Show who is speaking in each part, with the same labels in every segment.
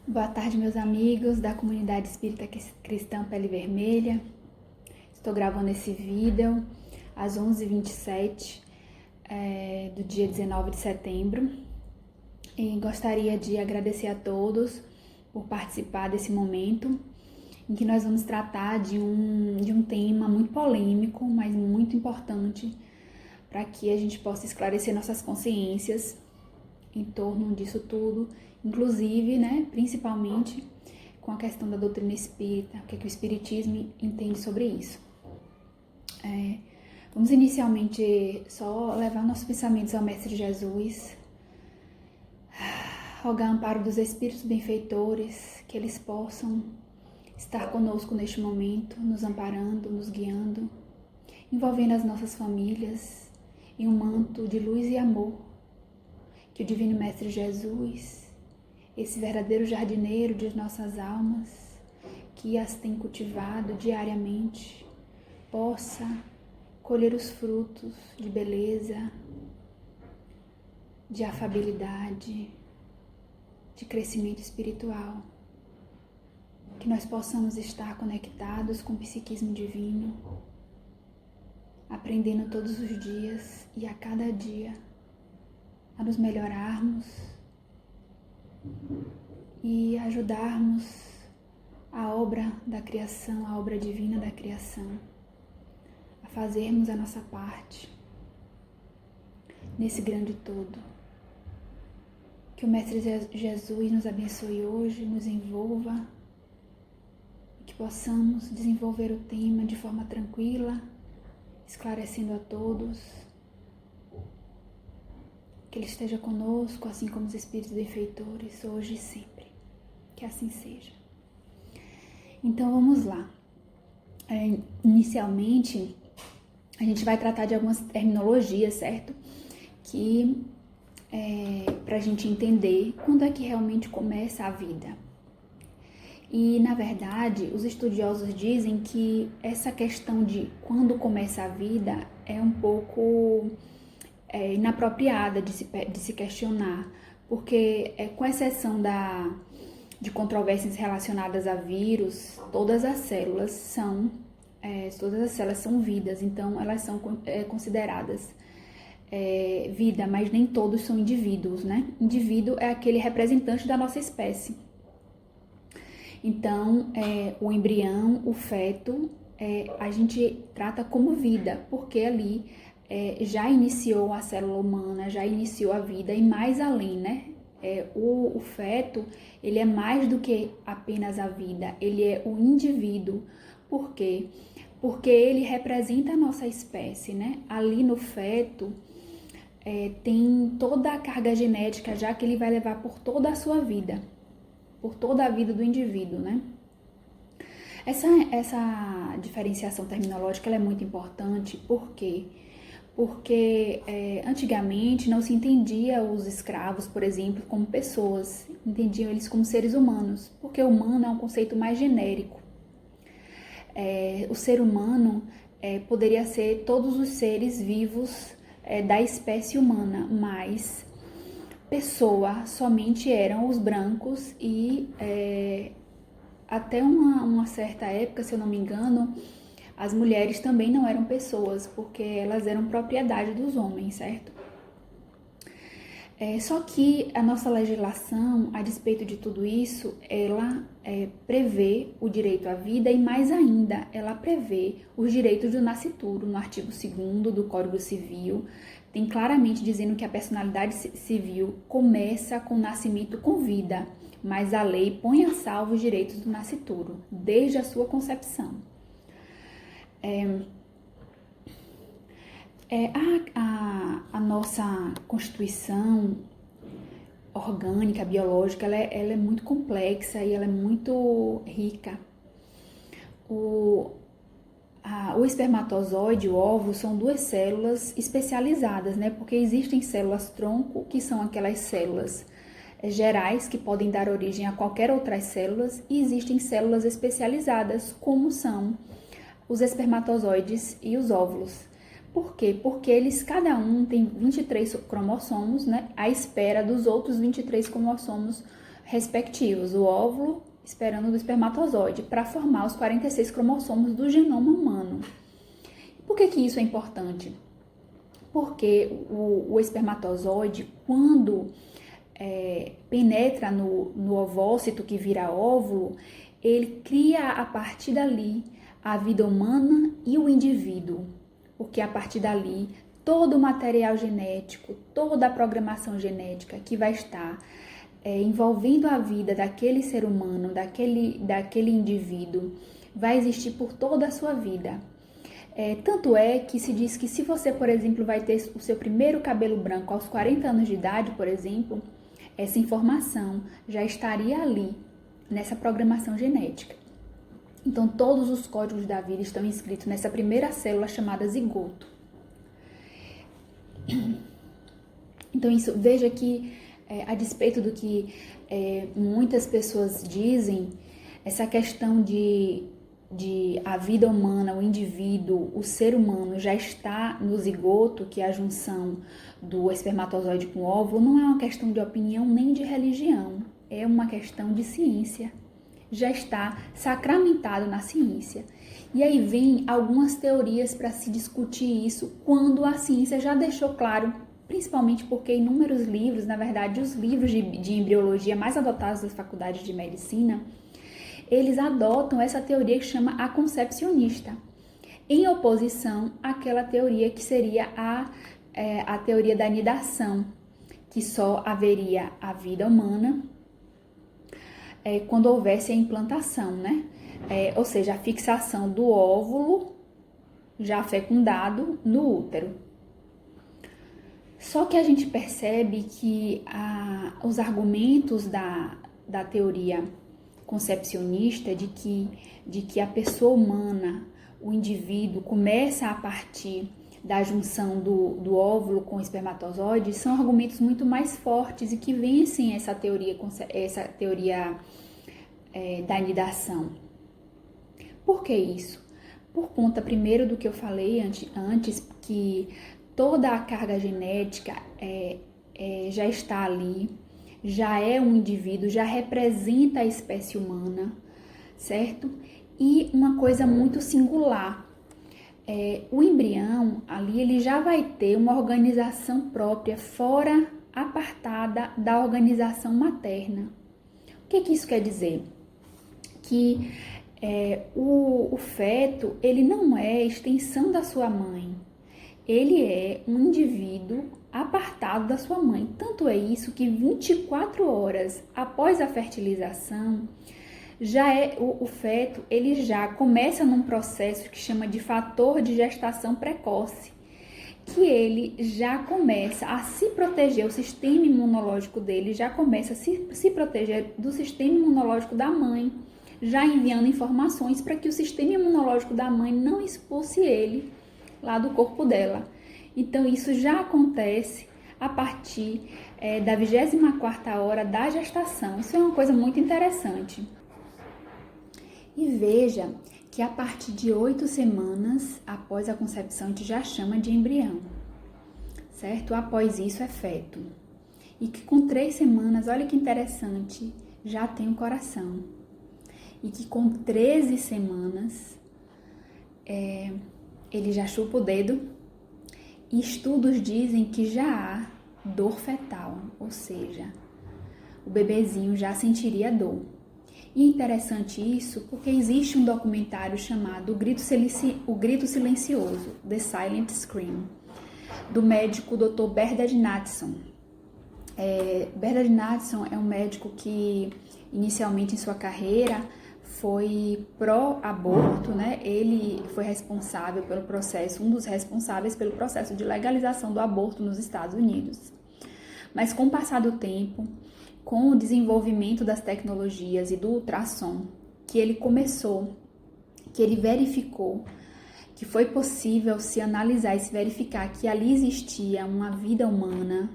Speaker 1: Boa tarde, meus amigos da comunidade espírita cristã Pele Vermelha. Estou gravando esse vídeo às 11h27 do dia 19 de setembro e gostaria de agradecer a todos por participar desse momento em que nós vamos tratar de um tema muito polêmico, mas muito importante para que a gente possa esclarecer nossas consciências em torno disso tudo, inclusive, principalmente com a questão da doutrina espírita, o que o espiritismo entende sobre isso. Vamos inicialmente só levar nossos pensamentos ao Mestre Jesus, rogar amparo dos espíritos benfeitores, que eles possam estar conosco neste momento, nos amparando, nos guiando, envolvendo as nossas famílias em um manto de luz e amor, que o Divino Mestre Jesus, esse verdadeiro jardineiro de nossas almas, que as tem cultivado diariamente, possa colher os frutos de beleza, de afabilidade, de crescimento espiritual. Que nós possamos estar conectados com o psiquismo divino, aprendendo todos os dias e a cada dia a nos melhorarmos e ajudarmos a obra da criação, a obra divina da criação, a fazermos a nossa parte nesse grande todo. Que o Mestre Jesus nos abençoe hoje, nos envolva, e que possamos desenvolver o tema de forma tranquila, esclarecendo a todos. Que Ele esteja conosco, assim como os espíritos benfeitores, hoje e sempre. Que assim seja. Então vamos lá. Inicialmente, a gente vai tratar de algumas terminologias, certo? Que para a gente entender quando é que realmente começa a vida. E, na verdade, os estudiosos dizem que essa questão de quando começa a vida é um pouco inapropriada de se questionar, porque com exceção de controvérsias relacionadas a vírus, todas as células são vidas, então elas são consideradas vida, mas nem todos são indivíduos, né? Indivíduo é aquele representante da nossa espécie. Então, o embrião, o feto, a gente trata como vida, porque ali já iniciou a célula humana, já iniciou a vida e mais além, né? O feto, ele é mais do que apenas a vida, ele é o indivíduo. Por quê? Porque ele representa a nossa espécie, né? Ali no feto tem toda a carga genética já que ele vai levar por toda a sua vida, por toda a vida do indivíduo, né? Essa diferenciação terminológica ela é muito importante, por quê? Porque antigamente não se entendia os escravos, por exemplo, como pessoas, entendiam eles como seres humanos, porque o humano é um conceito mais genérico. O ser humano poderia ser todos os seres vivos da espécie humana, mas pessoa somente eram os brancos e até uma certa época, se eu não me engano, as mulheres também não eram pessoas, porque elas eram propriedade dos homens, certo? Só que a nossa legislação, a despeito de tudo isso, ela prevê o direito à vida e mais ainda, ela prevê os direitos do nascituro. No artigo 2º do Código Civil, tem claramente dizendo que a personalidade civil começa com o nascimento com vida, mas a lei põe a salvo os direitos do nascituro, desde a sua concepção. A nossa constituição orgânica, biológica, ela é muito complexa e ela é muito rica. O espermatozoide e o óvulo são duas células especializadas, né? Porque existem células tronco, que são aquelas células gerais que podem dar origem a qualquer outras células, e existem células especializadas, como são os espermatozoides e os óvulos. Por quê? Porque eles, cada um tem 23 cromossomos, né? À espera dos outros 23 cromossomos respectivos, o óvulo esperando do espermatozoide, para formar os 46 cromossomos do genoma humano. Por que isso é importante? Porque o espermatozoide, quando penetra no ovócito que vira óvulo, ele cria a partir dali a vida humana e o indivíduo, porque a partir dali todo o material genético, toda a programação genética que vai estar envolvendo a vida daquele ser humano, daquele indivíduo, vai existir por toda a sua vida. Tanto é que se diz que se você, por exemplo, vai ter o seu primeiro cabelo branco aos 40 anos de idade, por exemplo, essa informação já estaria ali, nessa programação genética. Então, todos os códigos da vida estão inscritos nessa primeira célula chamada zigoto. Então, veja que, a despeito do que muitas pessoas dizem, essa questão de a vida humana, o indivíduo, o ser humano já está no zigoto, que é a junção do espermatozoide com o óvulo, não é uma questão de opinião nem de religião, é uma questão de ciência. Já está sacramentado na ciência. E aí vem algumas teorias para se discutir isso, quando a ciência já deixou claro, principalmente porque inúmeros livros, na verdade os livros de embriologia mais adotados das faculdades de medicina, eles adotam essa teoria que chama a concepcionista, em oposição àquela teoria que seria a teoria da anidação, que só haveria a vida humana quando houvesse a implantação, né? Ou seja, a fixação do óvulo já fecundado no útero. Só que a gente percebe que os argumentos da teoria concepcionista de que a pessoa humana, o indivíduo, começa a partir da junção do óvulo com o espermatozoide, são argumentos muito mais fortes e que vencem essa teoria da anidação. Por que isso? Por conta, primeiro, do que eu falei antes, que toda a carga genética já está ali, já é um indivíduo, já representa a espécie humana, certo? E uma coisa muito singular, o embrião ali, ele já vai ter uma organização própria, fora, apartada da organização materna. O que isso quer dizer? Que o feto, ele não é extensão da sua mãe, ele é um indivíduo apartado da sua mãe. Tanto é isso que 24 horas após a fertilização, o feto, ele já começa num processo que chama de fator de gestação precoce, que ele já começa a se proteger, o sistema imunológico dele já começa a se proteger do sistema imunológico da mãe, já enviando informações para que o sistema imunológico da mãe não expulse ele lá do corpo dela. Então, isso já acontece a partir da 24ª hora da gestação. Isso é uma coisa muito interessante. E veja que a partir de 8 semanas após a concepção, a gente já chama de embrião, certo? Após isso é feto. E que com 3 semanas, olha que interessante, já tem o coração. E que com 13 semanas, ele já chupa o dedo. E estudos dizem que já há dor fetal, ou seja, o bebezinho já sentiria dor. E é interessante isso porque existe um documentário chamado O Grito Silencioso, The Silent Scream, do médico Dr. Bernard Knudson. Bernard Knudson é um médico que, inicialmente em sua carreira, foi pró-aborto, né? Ele foi responsável pelo processo, um dos responsáveis pelo processo de legalização do aborto nos Estados Unidos. Mas com o passar do tempo, com o desenvolvimento das tecnologias e do ultrassom, que ele verificou que foi possível se analisar e se verificar que ali existia uma vida humana,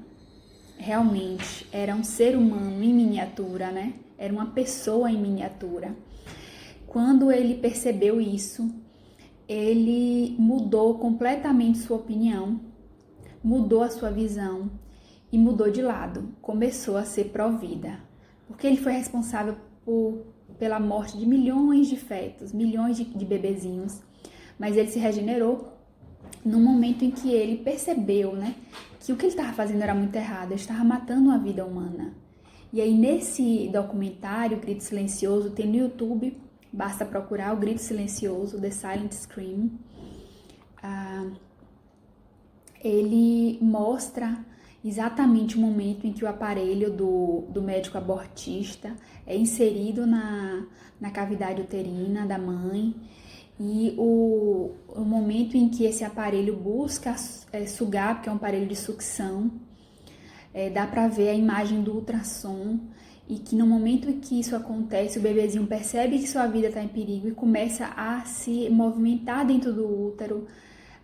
Speaker 1: realmente era um ser humano em miniatura, né? Era uma pessoa em miniatura. Quando ele percebeu isso, ele mudou completamente sua opinião, mudou a sua visão e mudou de lado. Começou a ser pró-vida, porque ele foi responsável pela morte de milhões de fetos, milhões de bebezinhos, mas ele se regenerou no momento em que ele percebeu, né, que o que ele estava fazendo era muito errado, ele estava matando uma vida humana. E aí nesse documentário, O Grito Silencioso, tem no YouTube, basta procurar O Grito Silencioso, The Silent Scream. Ele mostra exatamente o momento em que o aparelho do médico abortista é inserido na cavidade uterina da mãe, e o momento em que esse aparelho busca sugar, porque é um aparelho de sucção, dá para ver a imagem do ultrassom, e que no momento em que isso acontece, o bebezinho percebe que sua vida está em perigo e começa a se movimentar dentro do útero,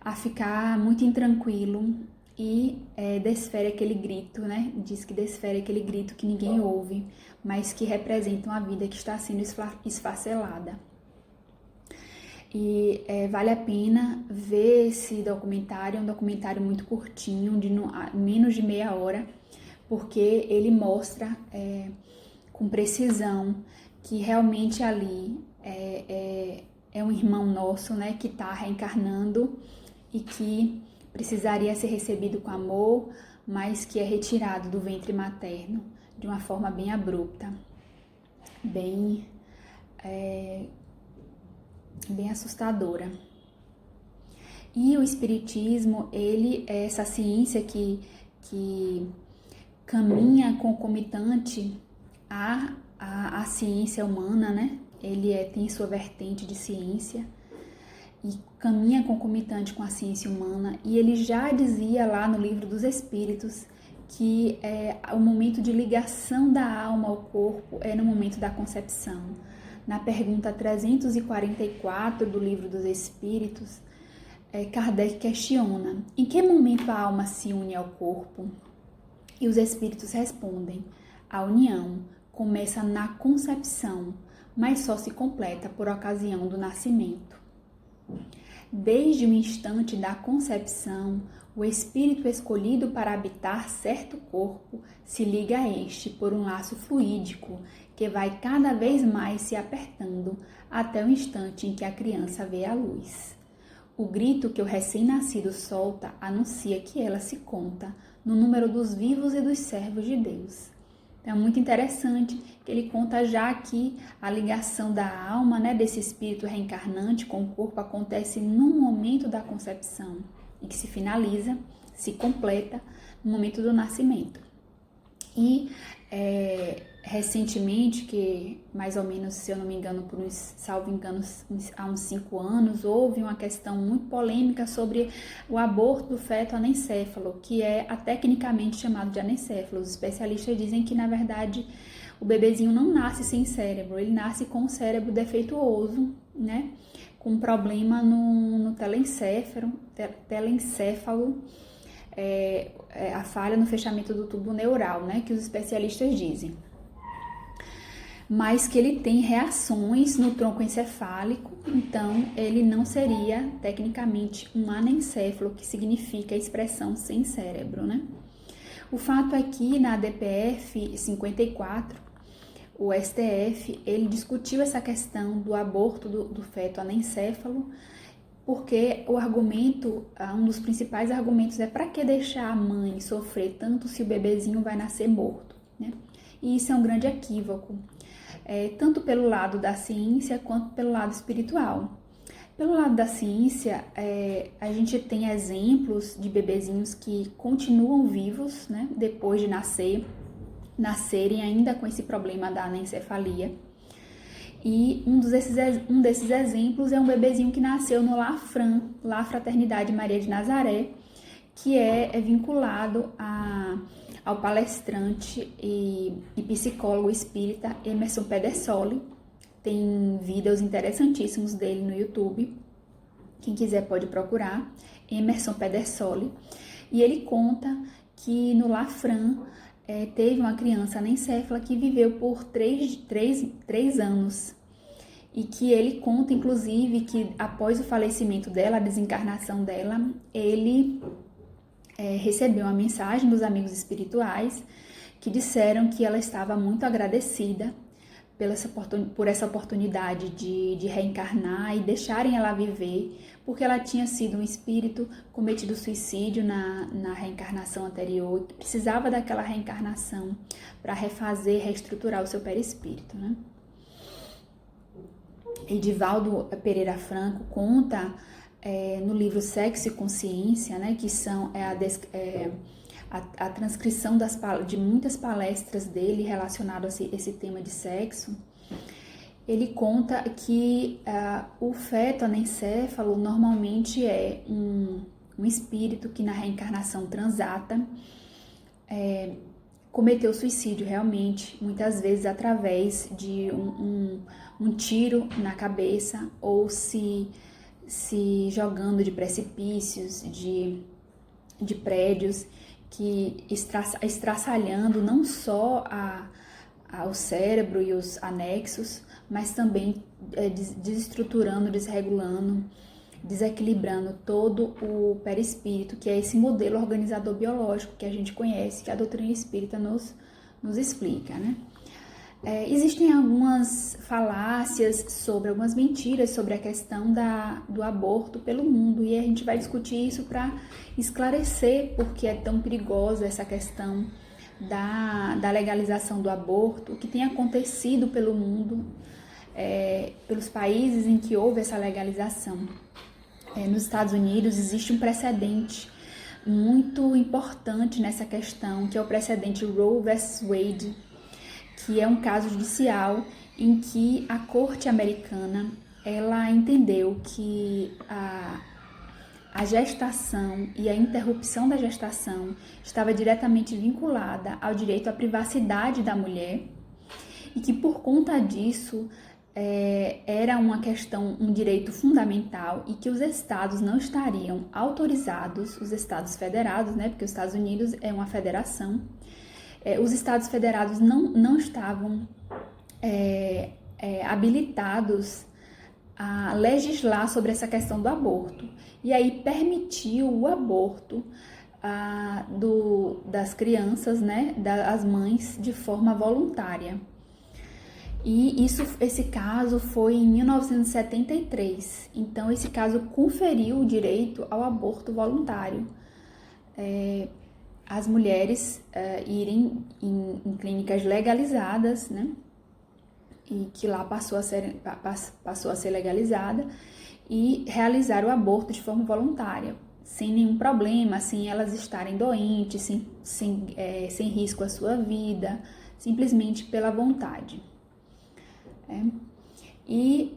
Speaker 1: a ficar muito intranquilo e desfere aquele grito, né? Diz que desfere aquele grito que ninguém ouve, mas que representa uma vida que está sendo esfacelada. E vale a pena ver esse documentário, é um documentário muito curtinho, de menos de meia hora, porque ele mostra com precisão que realmente ali é um irmão nosso, né, que está reencarnando e que precisaria ser recebido com amor, mas que é retirado do ventre materno de uma forma bem abrupta, bem assustadora. E o espiritismo, ele é essa ciência que caminha concomitante à ciência humana, né? Ele tem sua vertente de ciência e caminha concomitante com a ciência humana, e ele já dizia lá no Livro dos Espíritos que o momento de ligação da alma ao corpo é no momento da concepção. Na pergunta 344 do Livro dos Espíritos, Kardec questiona: em que momento a alma se une ao corpo? E os espíritos respondem: a união começa na concepção, mas só se completa por ocasião do nascimento. Desde o instante da concepção, o espírito escolhido para habitar certo corpo se liga a este por um laço fluídico que vai cada vez mais se apertando até o instante em que a criança vê a luz. O grito que o recém-nascido solta anuncia que ela se conta no número dos vivos e dos servos de Deus. É muito interessante que ele conta já que a ligação da alma, né, desse espírito reencarnante com o corpo acontece no momento da concepção e que se finaliza, se completa no momento do nascimento. E recentemente, que mais ou menos, se eu não me engano, salvo engano, há uns 5 anos, houve uma questão muito polêmica sobre o aborto do feto anencéfalo, que é tecnicamente chamado de anencéfalo. Os especialistas dizem que, na verdade, o bebezinho não nasce sem cérebro, ele nasce com o cérebro defeituoso, né? Com problema no telencéfalo, a falha no fechamento do tubo neural, né? Que os especialistas dizem. Mas que ele tem reações no tronco encefálico, então ele não seria tecnicamente um anencéfalo, que significa a expressão sem cérebro, né? O fato é que na DPF 54, o STF, ele discutiu essa questão do aborto do feto anencéfalo, porque o argumento, um dos principais argumentos é: para que deixar a mãe sofrer tanto se o bebezinho vai nascer morto, né? E isso é um grande equívoco, tanto pelo lado da ciência quanto pelo lado espiritual. Pelo lado da ciência, a gente tem exemplos de bebezinhos que continuam vivos, né, depois de nascerem ainda com esse problema da anencefalia. E um desses exemplos é um bebezinho que nasceu no La Fraternidade Maria de Nazaré, que é vinculado ao palestrante e psicólogo espírita Emerson Pedersoli. Tem vídeos interessantíssimos dele no YouTube. Quem quiser pode procurar, Emerson Pedersoli. E ele conta que no Lafran teve uma criança anencéfala que viveu por 3 anos. E que ele conta, inclusive, que após o falecimento dela, a desencarnação dela, ele recebeu uma mensagem dos amigos espirituais que disseram que ela estava muito agradecida por essa oportunidade de reencarnar e deixarem ela viver, porque ela tinha sido um espírito cometido suicídio na reencarnação anterior, que precisava daquela reencarnação para refazer, reestruturar o seu perispírito, né? Edivaldo Pereira Franco conta no livro Sexo e Consciência, né, que são a transcrição de muitas palestras dele relacionadas a esse tema de sexo. Ele conta que o feto anencéfalo normalmente é um espírito que na reencarnação transata cometeu suicídio realmente, muitas vezes através de um tiro na cabeça ou se jogando de precipícios, de prédios, que estraçalhando não só ao cérebro e os anexos, mas também desestruturando, desregulando, desequilibrando todo o perispírito, que é esse modelo organizador biológico que a gente conhece, que a doutrina espírita nos explica, né? Existem algumas falácias algumas mentiras sobre a questão do aborto pelo mundo, e a gente vai discutir isso para esclarecer por que é tão perigosa essa questão da legalização do aborto, o que tem acontecido pelo mundo, pelos países em que houve essa legalização. Nos Estados Unidos existe um precedente muito importante nessa questão, que é o precedente Roe vs. Wade, que é um caso judicial em que a corte americana ela entendeu que a gestação e a interrupção da gestação estava diretamente vinculada ao direito à privacidade da mulher e que por conta disso era uma questão, um direito fundamental e que os estados não estariam autorizados, os estados federados, né, porque os Estados Unidos é uma federação, os estados federados não estavam habilitados a legislar sobre essa questão do aborto. E aí permitiu o aborto das crianças, né, das mães, de forma voluntária. E esse caso foi em 1973. Então, esse caso conferiu o direito ao aborto voluntário. As mulheres irem em clínicas legalizadas, né? E que lá passou a ser legalizada, e realizar o aborto de forma voluntária, sem nenhum problema, sem elas estarem doentes, sem risco à sua vida, simplesmente pela vontade.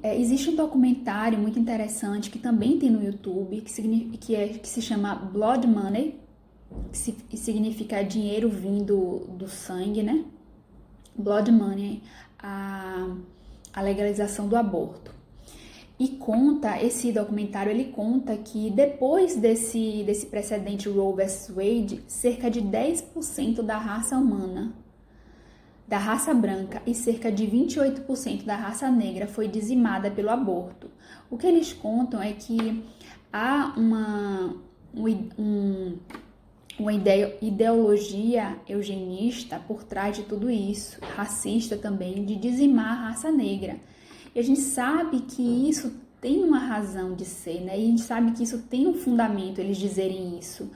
Speaker 1: Existe um documentário muito interessante que também tem no YouTube, que se chama Blood Money, que significa dinheiro vindo do sangue, né? Blood Money, a legalização do aborto. E esse documentário, ele conta que depois desse precedente Roe vs. Wade, cerca de 10% da raça humana, da raça branca, e cerca de 28% da raça negra foi dizimada pelo aborto. O que eles contam é que há uma ideologia eugenista por trás de tudo isso, racista também, de dizimar a raça negra. E a gente sabe que isso tem uma razão de ser, né? E a gente sabe que isso tem um fundamento, eles dizerem isso.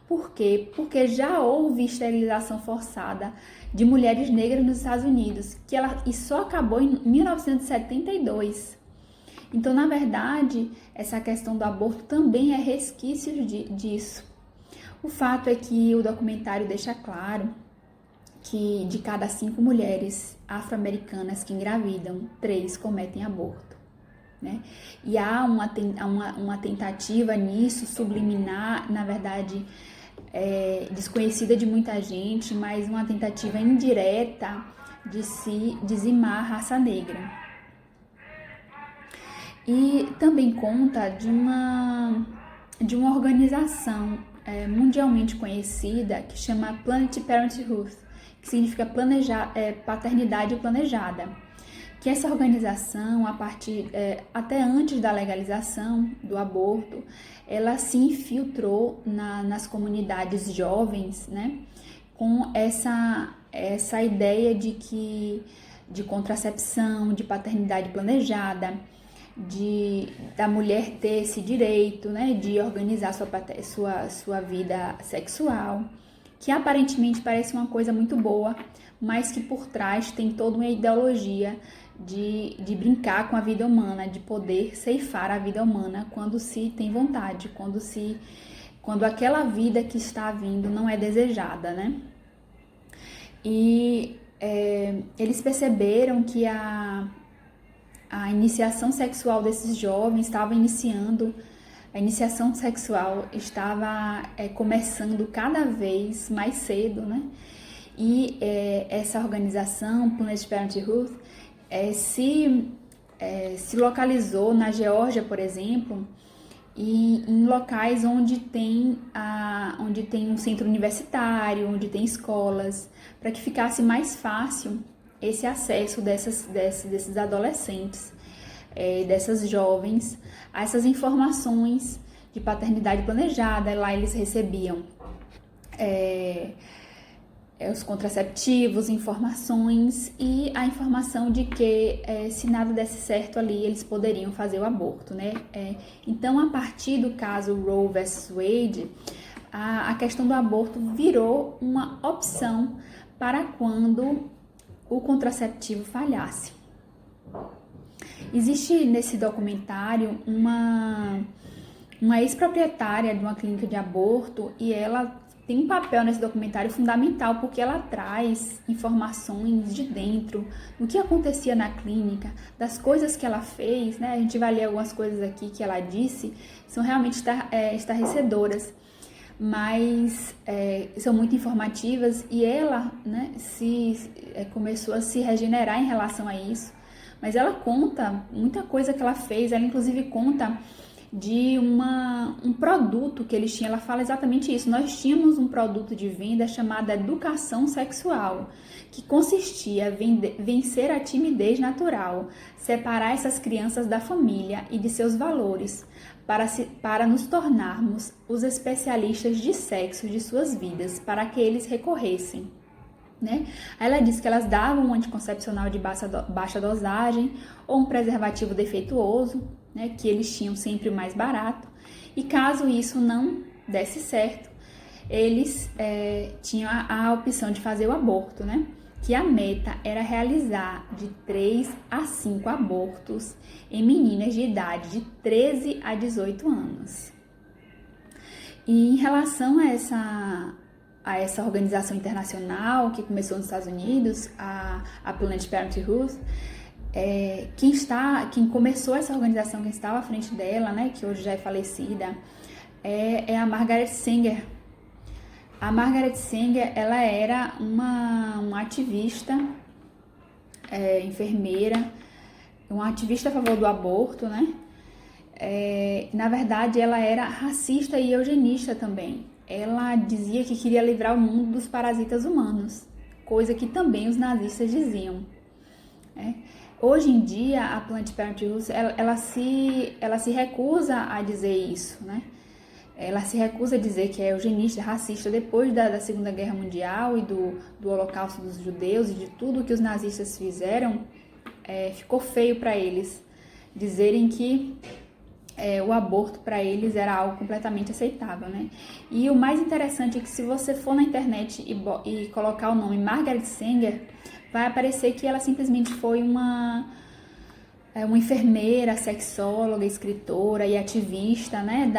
Speaker 1: Por quê? Porque já houve esterilização forçada de mulheres negras nos Estados Unidos, e só acabou em 1972. Então, na verdade, essa questão do aborto também é resquício disso. O fato é que o documentário deixa claro que de cada 5 mulheres afro-americanas que engravidam, 3 cometem aborto, né? E há uma tentativa nisso, subliminar, na verdade, desconhecida de muita gente, mas uma tentativa indireta de se dizimar a raça negra. E também conta de uma organização mundialmente conhecida que chama Planned Parenthood, que significa paternidade planejada. Que essa organização, até antes da legalização do aborto, ela se infiltrou nas comunidades jovens, né, com essa ideia de contracepção, de paternidade planejada, da mulher ter esse direito, né, de organizar sua vida sexual, que aparentemente parece uma coisa muito boa, mas que por trás tem toda uma ideologia de brincar com a vida humana, de poder ceifar a vida humana quando se tem vontade, quando aquela vida que está vindo não é desejada, né? E eles perceberam que a iniciação sexual desses jovens estava iniciando, a iniciação sexual estava começando cada vez mais cedo, né? E essa organização, Planned Parenthood, se localizou na Geórgia, por exemplo, e em locais onde tem um centro universitário, onde tem escolas, para que ficasse mais fácil esse acesso desses adolescentes, dessas jovens, a essas informações de paternidade planejada. Lá eles recebiam os contraceptivos, informações e a informação de que se nada desse certo ali, eles poderiam fazer o aborto, né? Então, a partir do caso Roe vs Wade, a questão do aborto virou uma opção para quando o contraceptivo falhasse. Existe nesse documentário uma ex-proprietária de uma clínica de aborto, e ela tem um papel nesse documentário fundamental, porque ela traz informações de dentro do que acontecia na clínica, das coisas que ela fez, né? A gente vai ler algumas coisas aqui que ela disse, são realmente estarrecedoras, mas são muito informativas, e ela, né, começou a se regenerar em relação a isso. Mas ela conta muita coisa que ela fez, ela inclusive conta de um produto que eles tinham. Ela fala exatamente isso: nós tínhamos um produto de venda chamado educação sexual, que consistia em vencer a timidez natural, separar essas crianças da família e de seus valores, para nos tornarmos os especialistas de sexo de suas vidas, para que eles recorressem. Né? Ela disse que elas davam um anticoncepcional de baixa dosagem ou um preservativo defeituoso, né, que eles tinham sempre o mais barato, e caso isso não desse certo, eles tinham a opção de fazer o aborto, né? Que a meta era realizar de 3 a 5 abortos em meninas de idade de 13 a 18 anos. E em relação a essa organização internacional que começou nos Estados Unidos, a Planned Parenthood, quem começou essa organização, quem estava à frente dela, né, que hoje já é falecida, é a Margaret Sanger. A Margaret Sanger, ela era uma ativista, enfermeira, uma ativista a favor do aborto, né? Na verdade, ela era racista e eugenista também. Ela dizia que queria livrar o mundo dos parasitas humanos, coisa que também os nazistas diziam. Hoje em dia, a Planned Parenthood, ela se recusa a dizer isso, né? Ela se recusa a dizer que é eugenista, racista. Depois da Segunda Guerra Mundial e do Holocausto dos judeus e de tudo que os nazistas fizeram, ficou feio para eles dizerem que o aborto para eles era algo completamente aceitável, né? E o mais interessante é que se você for na internet e colocar o nome Margaret Sanger, vai aparecer que ela simplesmente foi uma enfermeira, sexóloga, escritora e ativista, né,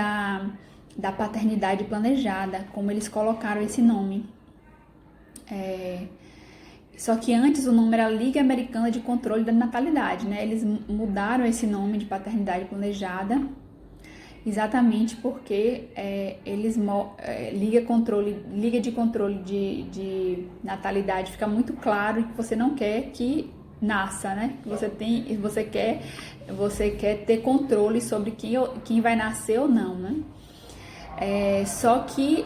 Speaker 1: da paternidade planejada, como eles colocaram esse nome. Só que antes o nome era Liga Americana de Controle da Natalidade, né? Eles mudaram esse nome de paternidade planejada exatamente porque Liga de Controle de Natalidade fica muito claro que você não quer que nasça, né? Você quer ter controle sobre quem vai nascer ou não, né? Só que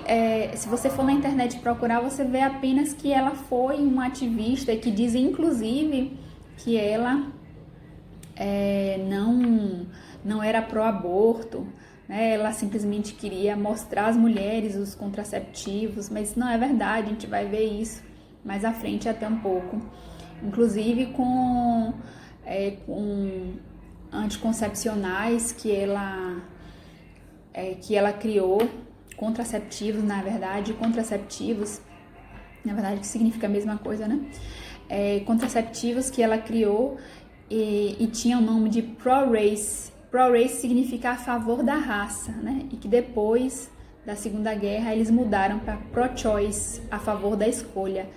Speaker 1: se você for na internet procurar, você vê apenas que ela foi uma ativista, que diz inclusive que ela não era pró-aborto, né? Ela simplesmente queria mostrar às mulheres os contraceptivos, mas não é verdade, a gente vai ver isso mais à frente até um pouco, inclusive com anticoncepcionais que ela criou, contraceptivos, na verdade, que significa a mesma coisa, né? Contraceptivos que ela criou e tinha o nome de pro-race. Pro-race significa a favor da raça, né? E que depois da Segunda Guerra eles mudaram para pro-choice, a favor da escolha,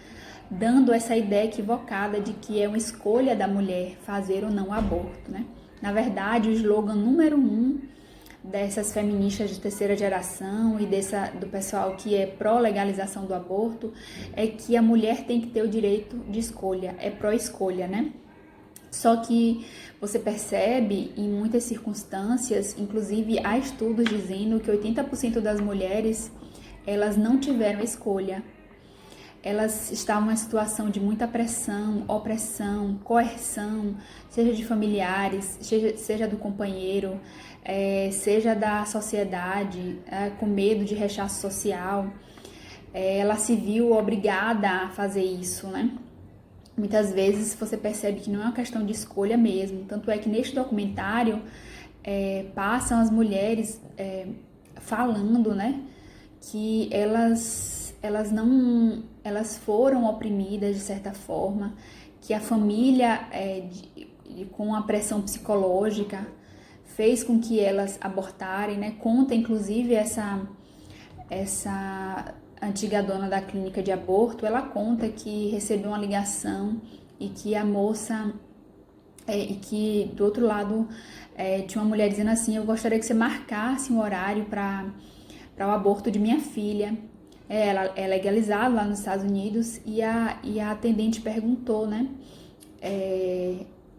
Speaker 1: dando essa ideia equivocada de que é uma escolha da mulher fazer ou não aborto, né? Na verdade, o slogan número 1 dessas feministas de terceira geração e do pessoal que é pró-legalização do aborto é que a mulher tem que ter o direito de escolha, é pró-escolha, né? Só que você percebe em muitas circunstâncias, inclusive há estudos dizendo que 80% das mulheres, elas não tiveram escolha. Elas estavam em situação de muita pressão, opressão, coerção, seja de familiares, seja do companheiro, seja da sociedade, com medo de rechaço social. Ela se viu obrigada a fazer isso, né? Muitas vezes você percebe que não é uma questão de escolha mesmo. Tanto é que neste documentário passam as mulheres falando, né, que elas foram oprimidas de certa forma, que a família, com a pressão psicológica, fez com que elas abortarem, né? Conta inclusive essa antiga dona da clínica de aborto, ela conta que recebeu uma ligação e que a moça, e que do outro lado tinha uma mulher dizendo assim: eu gostaria que você marcasse um horário para o aborto de minha filha. Ela é legalizada lá nos Estados Unidos e a atendente perguntou, né?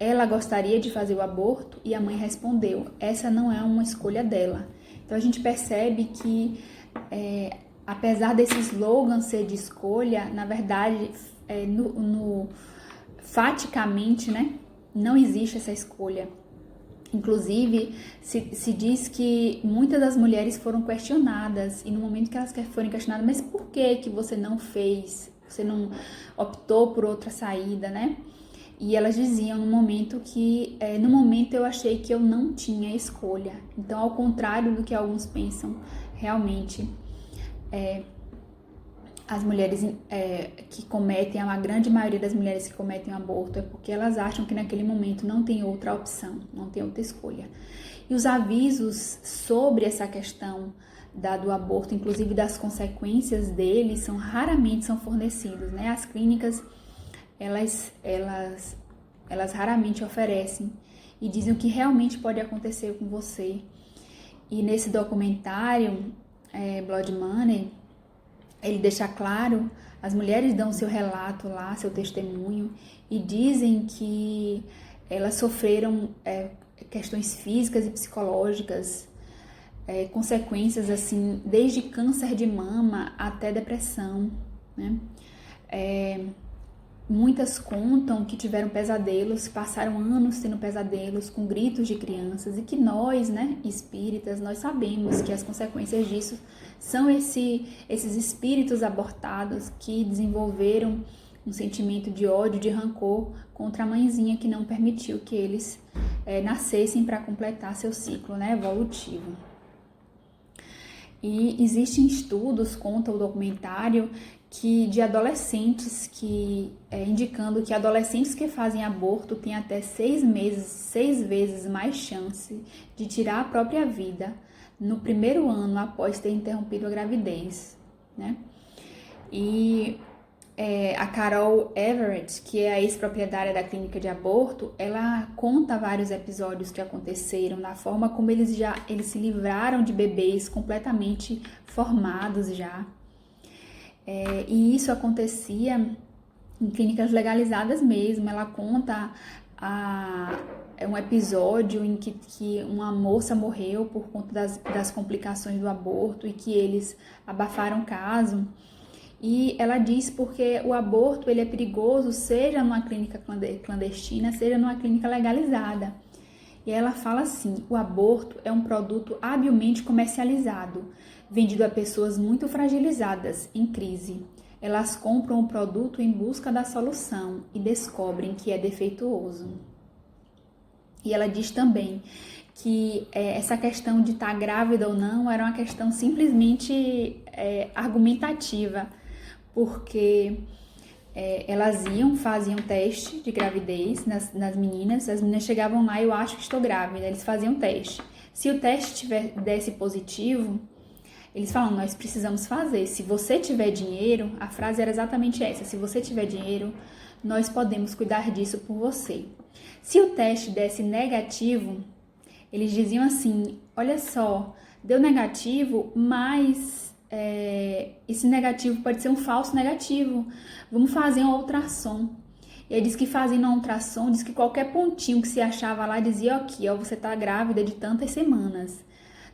Speaker 1: Ela gostaria de fazer o aborto e a mãe respondeu: essa não é uma escolha dela. Então a gente percebe que apesar desse slogan ser de escolha, na verdade, faticamente, né, não existe essa escolha. Inclusive, se diz que muitas das mulheres foram questionadas, e no momento que elas foram questionadas, mas por que você não fez? Você não optou por outra saída, né? E elas diziam no momento eu achei que eu não tinha escolha. Então, ao contrário do que alguns pensam, realmente, as mulheres que cometem, a grande maioria das mulheres que cometem um aborto é porque elas acham que naquele momento não tem outra opção, não tem outra escolha. E os avisos sobre essa questão do aborto, inclusive das consequências dele, raramente são fornecidos, né? As clínicas, elas raramente oferecem e dizem o que realmente pode acontecer com você. E nesse documentário, Blood Money, ele deixa claro, as mulheres dão seu relato lá, seu testemunho, e dizem que elas sofreram questões físicas e psicológicas, consequências assim, desde câncer de mama até depressão, né? Muitas contam que tiveram pesadelos, passaram anos tendo pesadelos com gritos de crianças, e que nós, né, espíritas, nós sabemos que as consequências disso são esses espíritos abortados que desenvolveram um sentimento de ódio, de rancor contra a mãezinha que não permitiu que eles nascessem para completar seu ciclo, né, evolutivo. E existem estudos, conta o documentário, de adolescentes indicando que adolescentes que fazem aborto têm até 6 vezes mais chance de tirar a própria vida no primeiro ano após ter interrompido a gravidez, né? E a Carol Everett, que é a ex-proprietária da clínica de aborto, ela conta vários episódios que aconteceram, na forma como eles se livraram de bebês completamente formados já. E isso acontecia em clínicas legalizadas mesmo. Ela conta um episódio em que uma moça morreu por conta das complicações do aborto e que eles abafaram o caso. E ela diz porque o aborto ele é perigoso, seja numa clínica clandestina, seja numa clínica legalizada. E ela fala assim: o aborto é um produto habilmente comercializado, vendido a pessoas muito fragilizadas, em crise. elas compram o produto em busca da solução e descobrem que é defeituoso. E ela diz também que essa questão de estar grávida ou não era uma questão simplesmente argumentativa, porque elas faziam teste de gravidez nas meninas, as meninas chegavam lá, eu acho que estou grávida, eles faziam teste. Se o teste desse positivo, eles falam, nós precisamos fazer, se você tiver dinheiro, a frase era exatamente essa, se você tiver dinheiro, nós podemos cuidar disso por você. Se o teste desse negativo, eles diziam assim, olha só, deu negativo, mas esse negativo pode ser um falso negativo, vamos fazer uma ultrassom. E aí diz que fazendo uma ultrassom, diz que qualquer pontinho que se achava lá dizia aqui, ó, você está grávida de tantas semanas.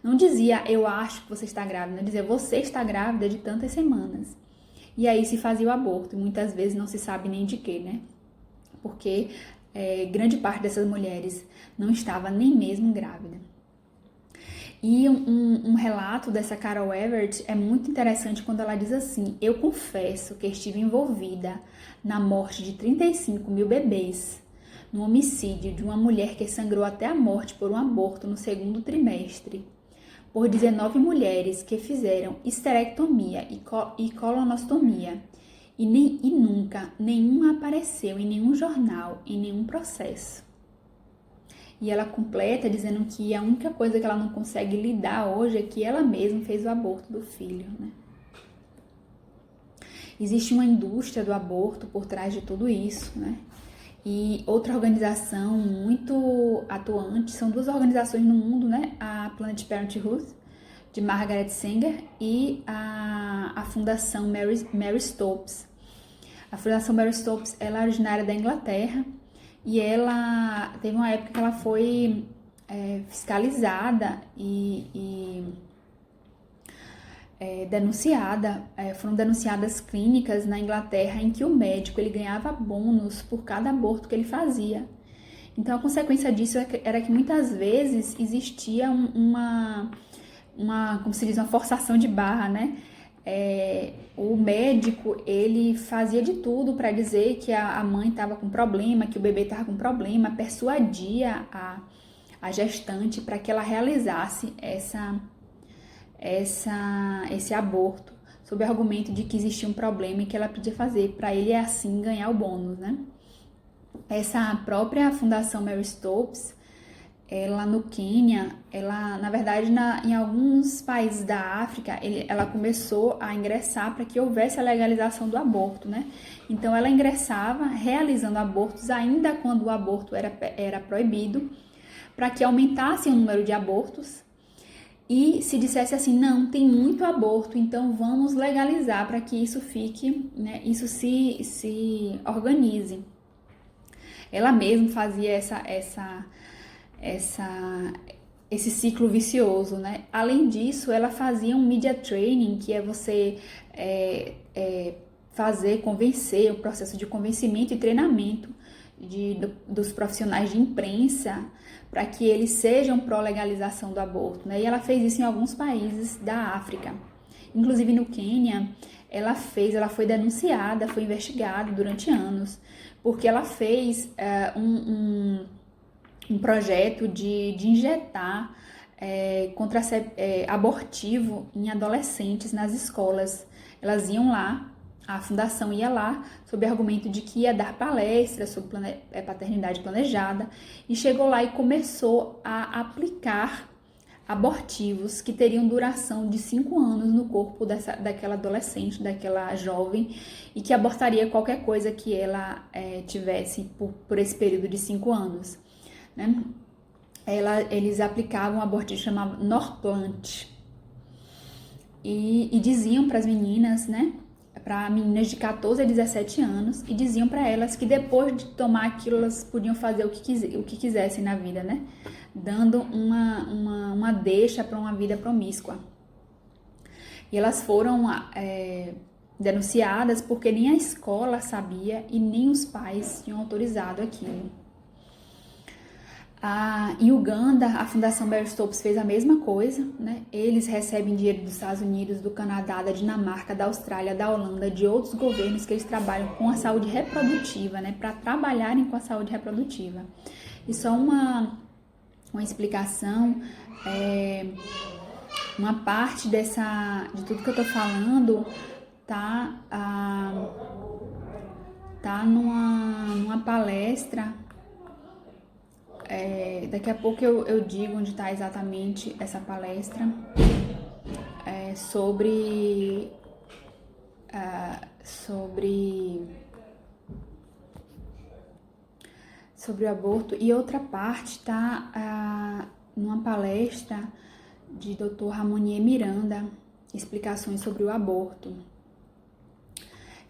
Speaker 1: Não dizia, eu acho que você está grávida, não dizia, você está grávida de tantas semanas. E aí se fazia o aborto, e muitas vezes não se sabe nem de quê, né? Porque grande parte dessas mulheres não estava nem mesmo grávida. E um relato dessa Carol Everett é muito interessante quando ela diz assim, eu confesso que estive envolvida na morte de 35 mil bebês, no homicídio de uma mulher que sangrou até a morte por um aborto no segundo trimestre, por 19 mulheres que fizeram histerectomia e colonostomia, e nunca nenhuma apareceu em nenhum jornal, em nenhum processo. E ela completa dizendo que a única coisa que ela não consegue lidar hoje é que ela mesma fez o aborto do filho, né? Existe uma indústria do aborto por trás de tudo isso, né? E outra organização muito atuante, são duas organizações no mundo, né? A Planned Parenthood, de Margaret Sanger, e a Fundação Mary Stopes. A Fundação Mary Stopes, ela é originária da Inglaterra, e ela teve uma época que ela foi fiscalizada e denunciada, foram denunciadas clínicas na Inglaterra em que o médico ele ganhava bônus por cada aborto que ele fazia. Então a consequência disso era que muitas vezes existia como se diz, uma forçação de barra, né? O médico ele fazia de tudo para dizer que a mãe estava com problema, que o bebê estava com problema, persuadia a gestante para que ela realizasse esse aborto, sob o argumento de que existia um problema e que ela podia fazer, para ele assim ganhar o bônus, né? Essa própria Fundação Mary Stopes, ela no Quênia, ela na verdade em alguns países da África, ela começou a ingressar para que houvesse a legalização do aborto, né? Então ela ingressava realizando abortos ainda quando o aborto era proibido, para que aumentasse o número de abortos e se dissesse assim, não, tem muito aborto, então vamos legalizar para que isso fique, né, isso se organize. Ela mesma fazia esse ciclo vicioso, né? Além disso, ela fazia um media training, que é você convencer, o processo de convencimento e treinamento dos profissionais de imprensa para que eles sejam pró-legalização do aborto, né? E ela fez isso em alguns países da África. Inclusive no Quênia, ela foi denunciada, foi investigada durante anos, porque ela fez um projeto de injetar abortivo em adolescentes nas escolas. Elas iam lá, a fundação ia lá, sob o argumento de que ia dar palestras sobre paternidade planejada, e chegou lá e começou a aplicar abortivos que teriam duração de 5 anos no corpo daquela adolescente, daquela jovem, e que abortaria qualquer coisa que ela tivesse por esse período de 5 anos. Né? Eles aplicavam um abortivo chamado Norplant e diziam para as meninas, né, para meninas de 14 a 17 anos, e diziam para elas que depois de tomar aquilo elas podiam fazer o que quisessem na vida, né, dando uma deixa para uma vida promíscua. E elas foram denunciadas porque nem a escola sabia e nem os pais tinham autorizado aquilo. Em Uganda, a Fundação Mary Stopes fez a mesma coisa, né? Eles recebem dinheiro dos Estados Unidos, do Canadá, da Dinamarca, da Austrália, da Holanda, de outros governos que eles trabalham com a saúde reprodutiva, né? Para trabalharem com a saúde reprodutiva. E só uma explicação, uma parte de tudo que eu tô falando tá numa palestra. Daqui a pouco eu digo onde está exatamente essa palestra, sobre o aborto. E outra parte está numa palestra de Dr. Ramonier Miranda, explicações sobre o aborto.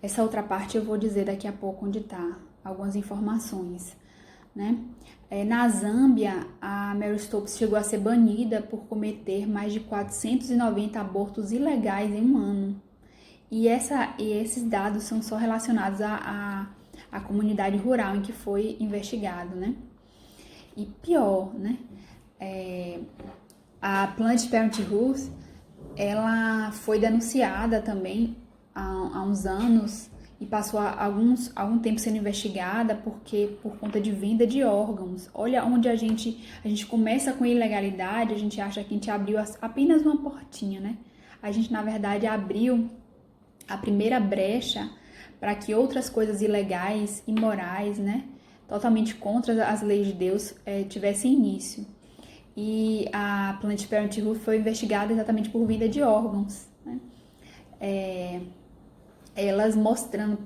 Speaker 1: Essa outra parte eu vou dizer daqui a pouco onde está, algumas informações, né? Na Zâmbia, a Mary Stopes chegou a ser banida por cometer mais de 490 abortos ilegais em um ano. E esses dados são só relacionados à comunidade rural em que foi investigado, né? E pior, né? A Planned Parenthood, ela foi denunciada também há uns anos e passou algum tempo sendo investigada por conta de venda de órgãos. Olha onde a gente começa com ilegalidade, a gente acha que a gente abriu apenas uma portinha, né? A gente, na verdade, abriu a primeira brecha para que outras coisas ilegais, imorais, né? Totalmente contra as leis de Deus, tivessem início. E a Planned Parenthood foi investigada exatamente por venda de órgãos, né? Elas mostrando,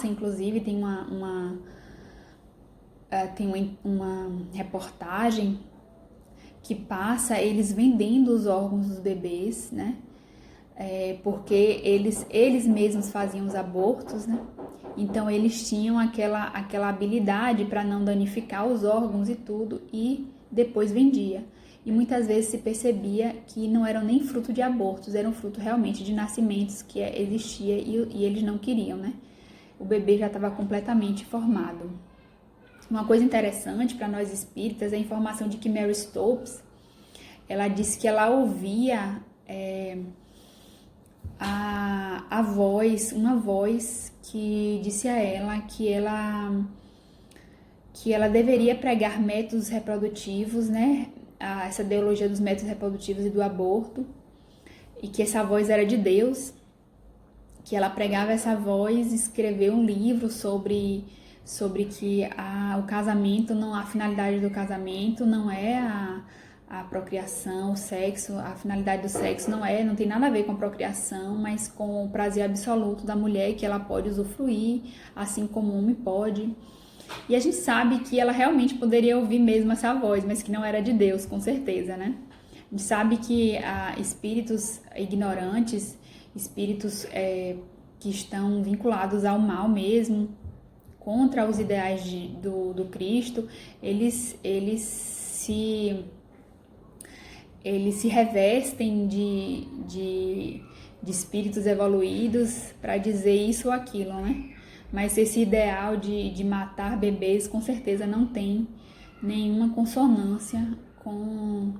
Speaker 1: inclusive, tem uma reportagem que passa eles vendendo os órgãos dos bebês, né? Porque eles mesmos faziam os abortos, né? Então eles tinham aquela habilidade para não danificar os órgãos e tudo, e depois vendia. E muitas vezes se percebia que não eram nem fruto de abortos, eram fruto realmente de nascimentos que existia e eles não queriam, né? O bebê já estava completamente formado. Uma coisa interessante para nós espíritas é a informação de que Mary Stopes, ela disse que ela ouvia uma voz que disse a ela que ela deveria pregar métodos reprodutivos, né? Essa ideologia dos métodos reprodutivos e do aborto, e que essa voz era de Deus, que ela pregava essa voz, escreveu um livro sobre que o casamento, a finalidade do casamento não é a procriação, o sexo, a finalidade do sexo não tem nada a ver com a procriação, mas com o prazer absoluto da mulher, que ela pode usufruir, assim como o homem pode. E a gente sabe que ela realmente poderia ouvir mesmo essa voz, mas que não era de Deus, com certeza, né? A gente sabe que espíritos ignorantes, espíritos que estão vinculados ao mal mesmo, contra os ideais do Cristo, eles se revestem de espíritos evoluídos para dizer isso ou aquilo, né? Mas esse ideal de matar bebês com certeza não tem nenhuma consonância com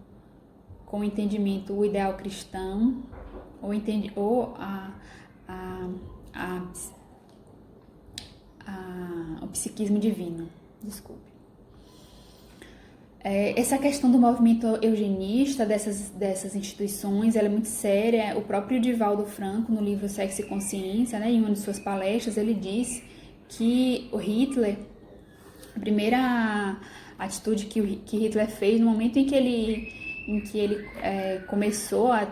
Speaker 1: o entendimento, o ideal cristão, ou o psiquismo divino. Desculpe. Essa questão do movimento eugenista, dessas instituições, ela é muito séria. O próprio Divaldo Franco, no livro Sexo e Consciência, né, em uma de suas palestras, ele diz que o Hitler, a primeira atitude que Hitler fez no momento em que ele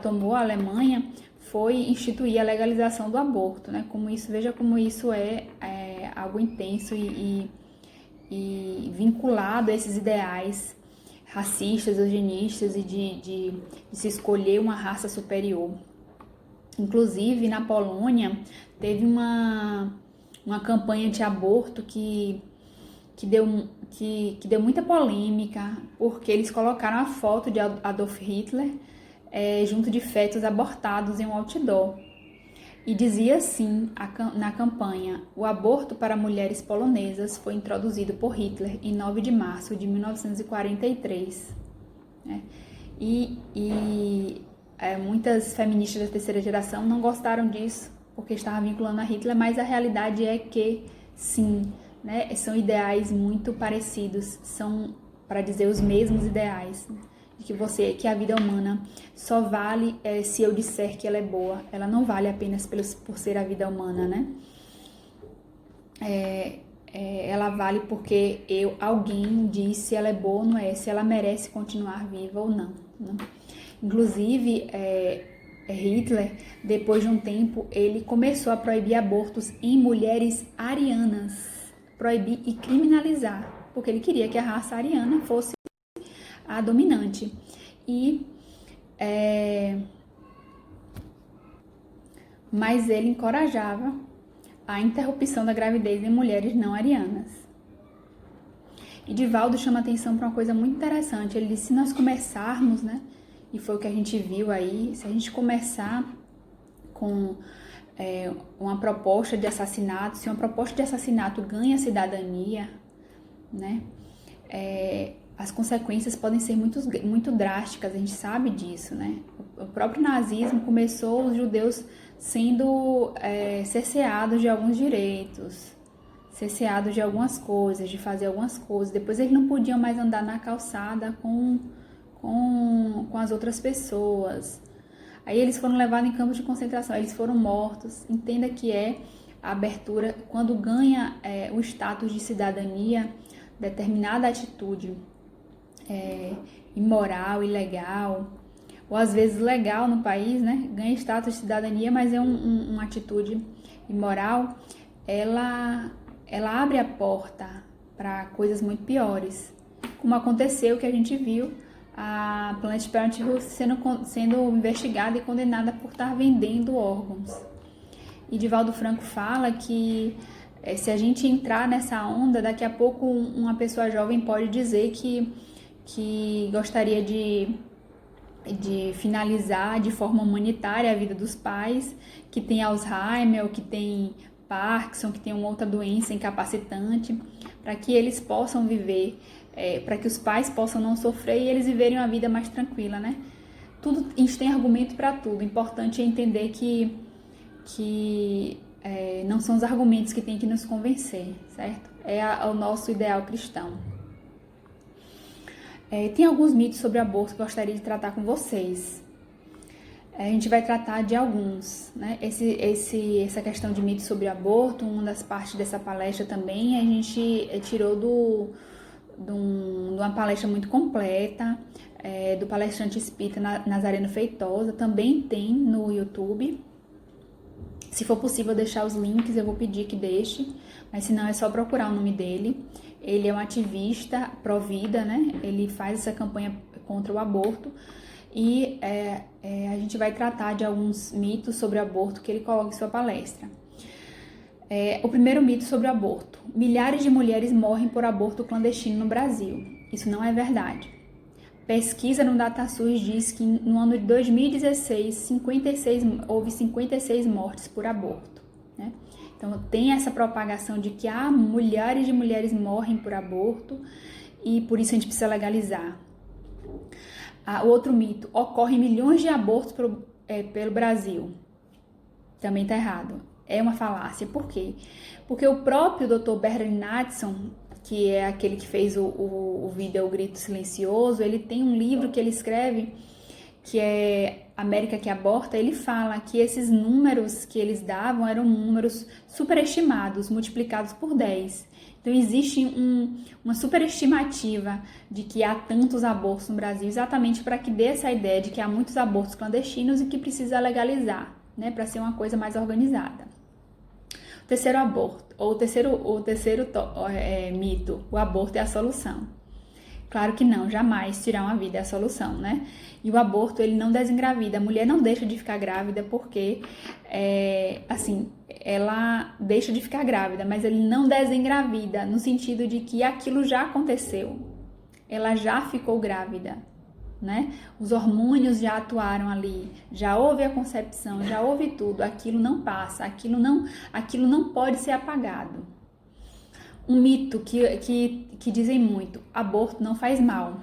Speaker 1: tomou a Alemanha, foi instituir a legalização do aborto, né? Veja como isso é algo intenso e vinculado a esses ideais racistas, eugenistas e de se escolher uma raça superior. Inclusive, na Polônia, teve uma campanha de aborto que deu muita polêmica, porque eles colocaram a foto de Adolf Hitler junto de fetos abortados em um outdoor. e dizia assim na campanha: o aborto para mulheres polonesas foi introduzido por Hitler em 9 de março de 1943. Né? Muitas feministas da terceira geração não gostaram disso, porque estava vinculando a Hitler, mas a realidade é que sim, né? São ideais muito parecidos, são, para dizer, os mesmos ideais, né? De que a vida humana só vale se eu disser que ela é boa, ela não vale apenas por ser a vida humana, né? Ela vale porque alguém diz se ela é boa ou não é, se ela merece continuar viva ou não, né? Inclusive, Hitler, depois de um tempo, ele começou a proibir abortos em mulheres arianas, proibir e criminalizar, porque ele queria que a raça ariana fosse a dominante. Mas ele encorajava a interrupção da gravidez em mulheres não arianas. E Divaldo chama atenção para uma coisa muito interessante. Ele disse: se nós começarmos, né, e foi o que a gente viu aí, se a gente começar com uma proposta de assassinato, se uma proposta de assassinato ganha cidadania, né, as consequências podem ser muito drásticas, a gente sabe disso, né? O próprio nazismo começou os judeus sendo cerceados de alguns direitos, cerceados de algumas coisas, de fazer algumas coisas. Depois eles não podiam mais andar na calçada com as outras pessoas. Aí eles foram levados em campos de concentração, eles foram mortos. Entenda que a abertura, quando ganha o status de cidadania, determinada atitude imoral, ilegal, ou às vezes legal no país, né? Ganha status de cidadania, mas é uma atitude imoral, ela abre a porta para coisas muito piores, como aconteceu, que a gente viu, a Planned Parenthood sendo investigada e condenada por estar vendendo órgãos. E Divaldo Franco fala que se a gente entrar nessa onda, daqui a pouco uma pessoa jovem pode dizer que gostaria de finalizar de forma humanitária a vida dos pais, que tem Alzheimer, ou que tem Parkinson, que tem uma outra doença incapacitante, para que eles possam viver, para que os pais possam não sofrer e eles viverem uma vida mais tranquila, né? Tudo, a gente tem argumento para tudo. O importante é entender que não são os argumentos que tem que nos convencer, certo? É o nosso ideal cristão. Tem alguns mitos sobre aborto que eu gostaria de tratar com vocês. A gente vai tratar de alguns, né? Essa questão de mitos sobre aborto, uma das partes dessa palestra também, a gente tirou de uma palestra muito completa, do palestrante espírita Nazareno Feitosa, também tem no YouTube. Se for possível deixar os links, eu vou pedir que deixe, mas se não é só procurar o nome dele. Ele é um ativista pró-vida, né? Ele faz essa campanha contra o aborto e a gente vai tratar de alguns mitos sobre aborto que ele coloca em sua palestra. O primeiro mito sobre o aborto: milhares de mulheres morrem por aborto clandestino no Brasil. Isso não é verdade. Pesquisa no DataSUS diz que no ano de 2016 houve 56 mortes por aborto, né? Então tem essa propagação de que milhares de mulheres morrem por aborto e por isso a gente precisa legalizar. O outro mito: ocorrem milhões de abortos pelo Brasil. Também está errado. É uma falácia. Por quê? Porque o próprio Dr. Bernard Natson, que é aquele que fez o vídeo O Grito Silencioso, ele tem um livro que ele escreve, que é América que Aborta. Ele fala que esses números que eles davam eram números superestimados, multiplicados por 10. Então existe uma superestimativa de que há tantos abortos no Brasil, exatamente para que dê essa ideia de que há muitos abortos clandestinos e que precisa legalizar, né, para ser uma coisa mais organizada. O terceiro mito: o aborto é a solução. Claro que não, jamais tirar uma vida é a solução, né? E o aborto, ele não desengravida. A mulher não deixa de ficar grávida porque, ela deixa de ficar grávida, mas ele não desengravida, no sentido de que aquilo já aconteceu. Ela já ficou grávida. né? Os hormônios já atuaram ali, já houve a concepção, já houve tudo, aquilo não passa, aquilo não pode ser apagado. Um mito que dizem muito, aborto não faz mal.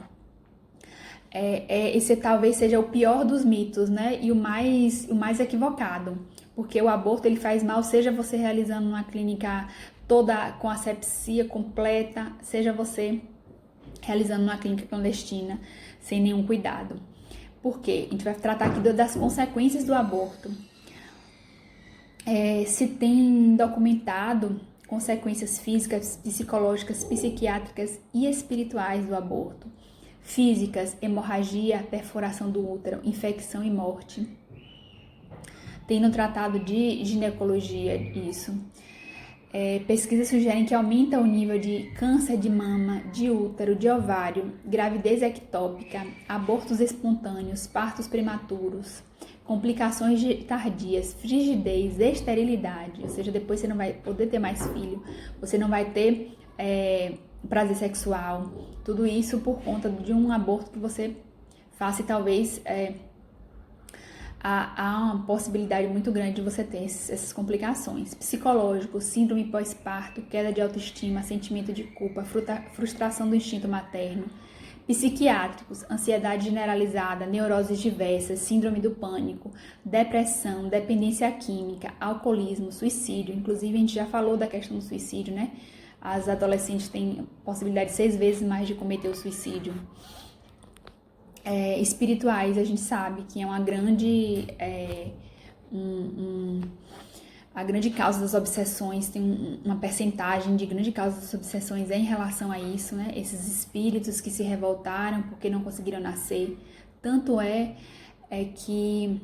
Speaker 1: Esse talvez seja o pior dos mitos, né? E o mais equivocado. Porque o aborto ele faz mal, seja você realizando uma clínica toda com asepsia completa, seja você realizando uma clínica clandestina, sem nenhum cuidado. Por quê? A gente vai tratar aqui das consequências do aborto. Se tem documentado consequências físicas, psicológicas, psiquiátricas e espirituais do aborto. Físicas, hemorragia, perfuração do útero, infecção e morte. Tem no tratado de ginecologia isso. Pesquisas sugerem que aumenta o nível de câncer de mama, de útero, de ovário, gravidez ectópica, abortos espontâneos, partos prematuros, complicações tardias, frigidez, esterilidade, ou seja, depois você não vai poder ter mais filho, você não vai ter prazer sexual, tudo isso por conta de um aborto que você faça e talvez há uma possibilidade muito grande de você ter essas complicações. Psicológico, síndrome pós-parto, queda de autoestima, sentimento de culpa, frustração do instinto materno. Psiquiátricos, ansiedade generalizada, neuroses diversas, síndrome do pânico, depressão, dependência química, alcoolismo, suicídio. Inclusive, a gente já falou da questão do suicídio, né? As adolescentes têm possibilidade 6 vezes mais de cometer o suicídio. Espirituais, a gente sabe que é uma grande a grande causa das obsessões, tem uma percentagem de grande causa das obsessões em relação a isso, né? Esses espíritos que se revoltaram porque não conseguiram nascer. Tanto que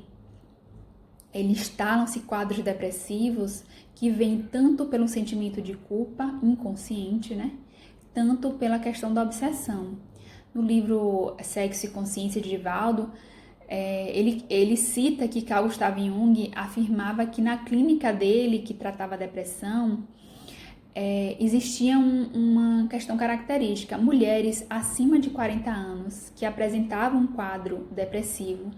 Speaker 1: eles instalam-se quadros depressivos que vêm tanto pelo sentimento de culpa inconsciente, né? Tanto pela questão da obsessão. No livro Sexo e Consciência de Divaldo, ele cita que Carl Gustav Jung afirmava que na clínica dele, que tratava a depressão, existia uma questão característica. Mulheres acima de 40 anos que apresentavam um quadro depressivo,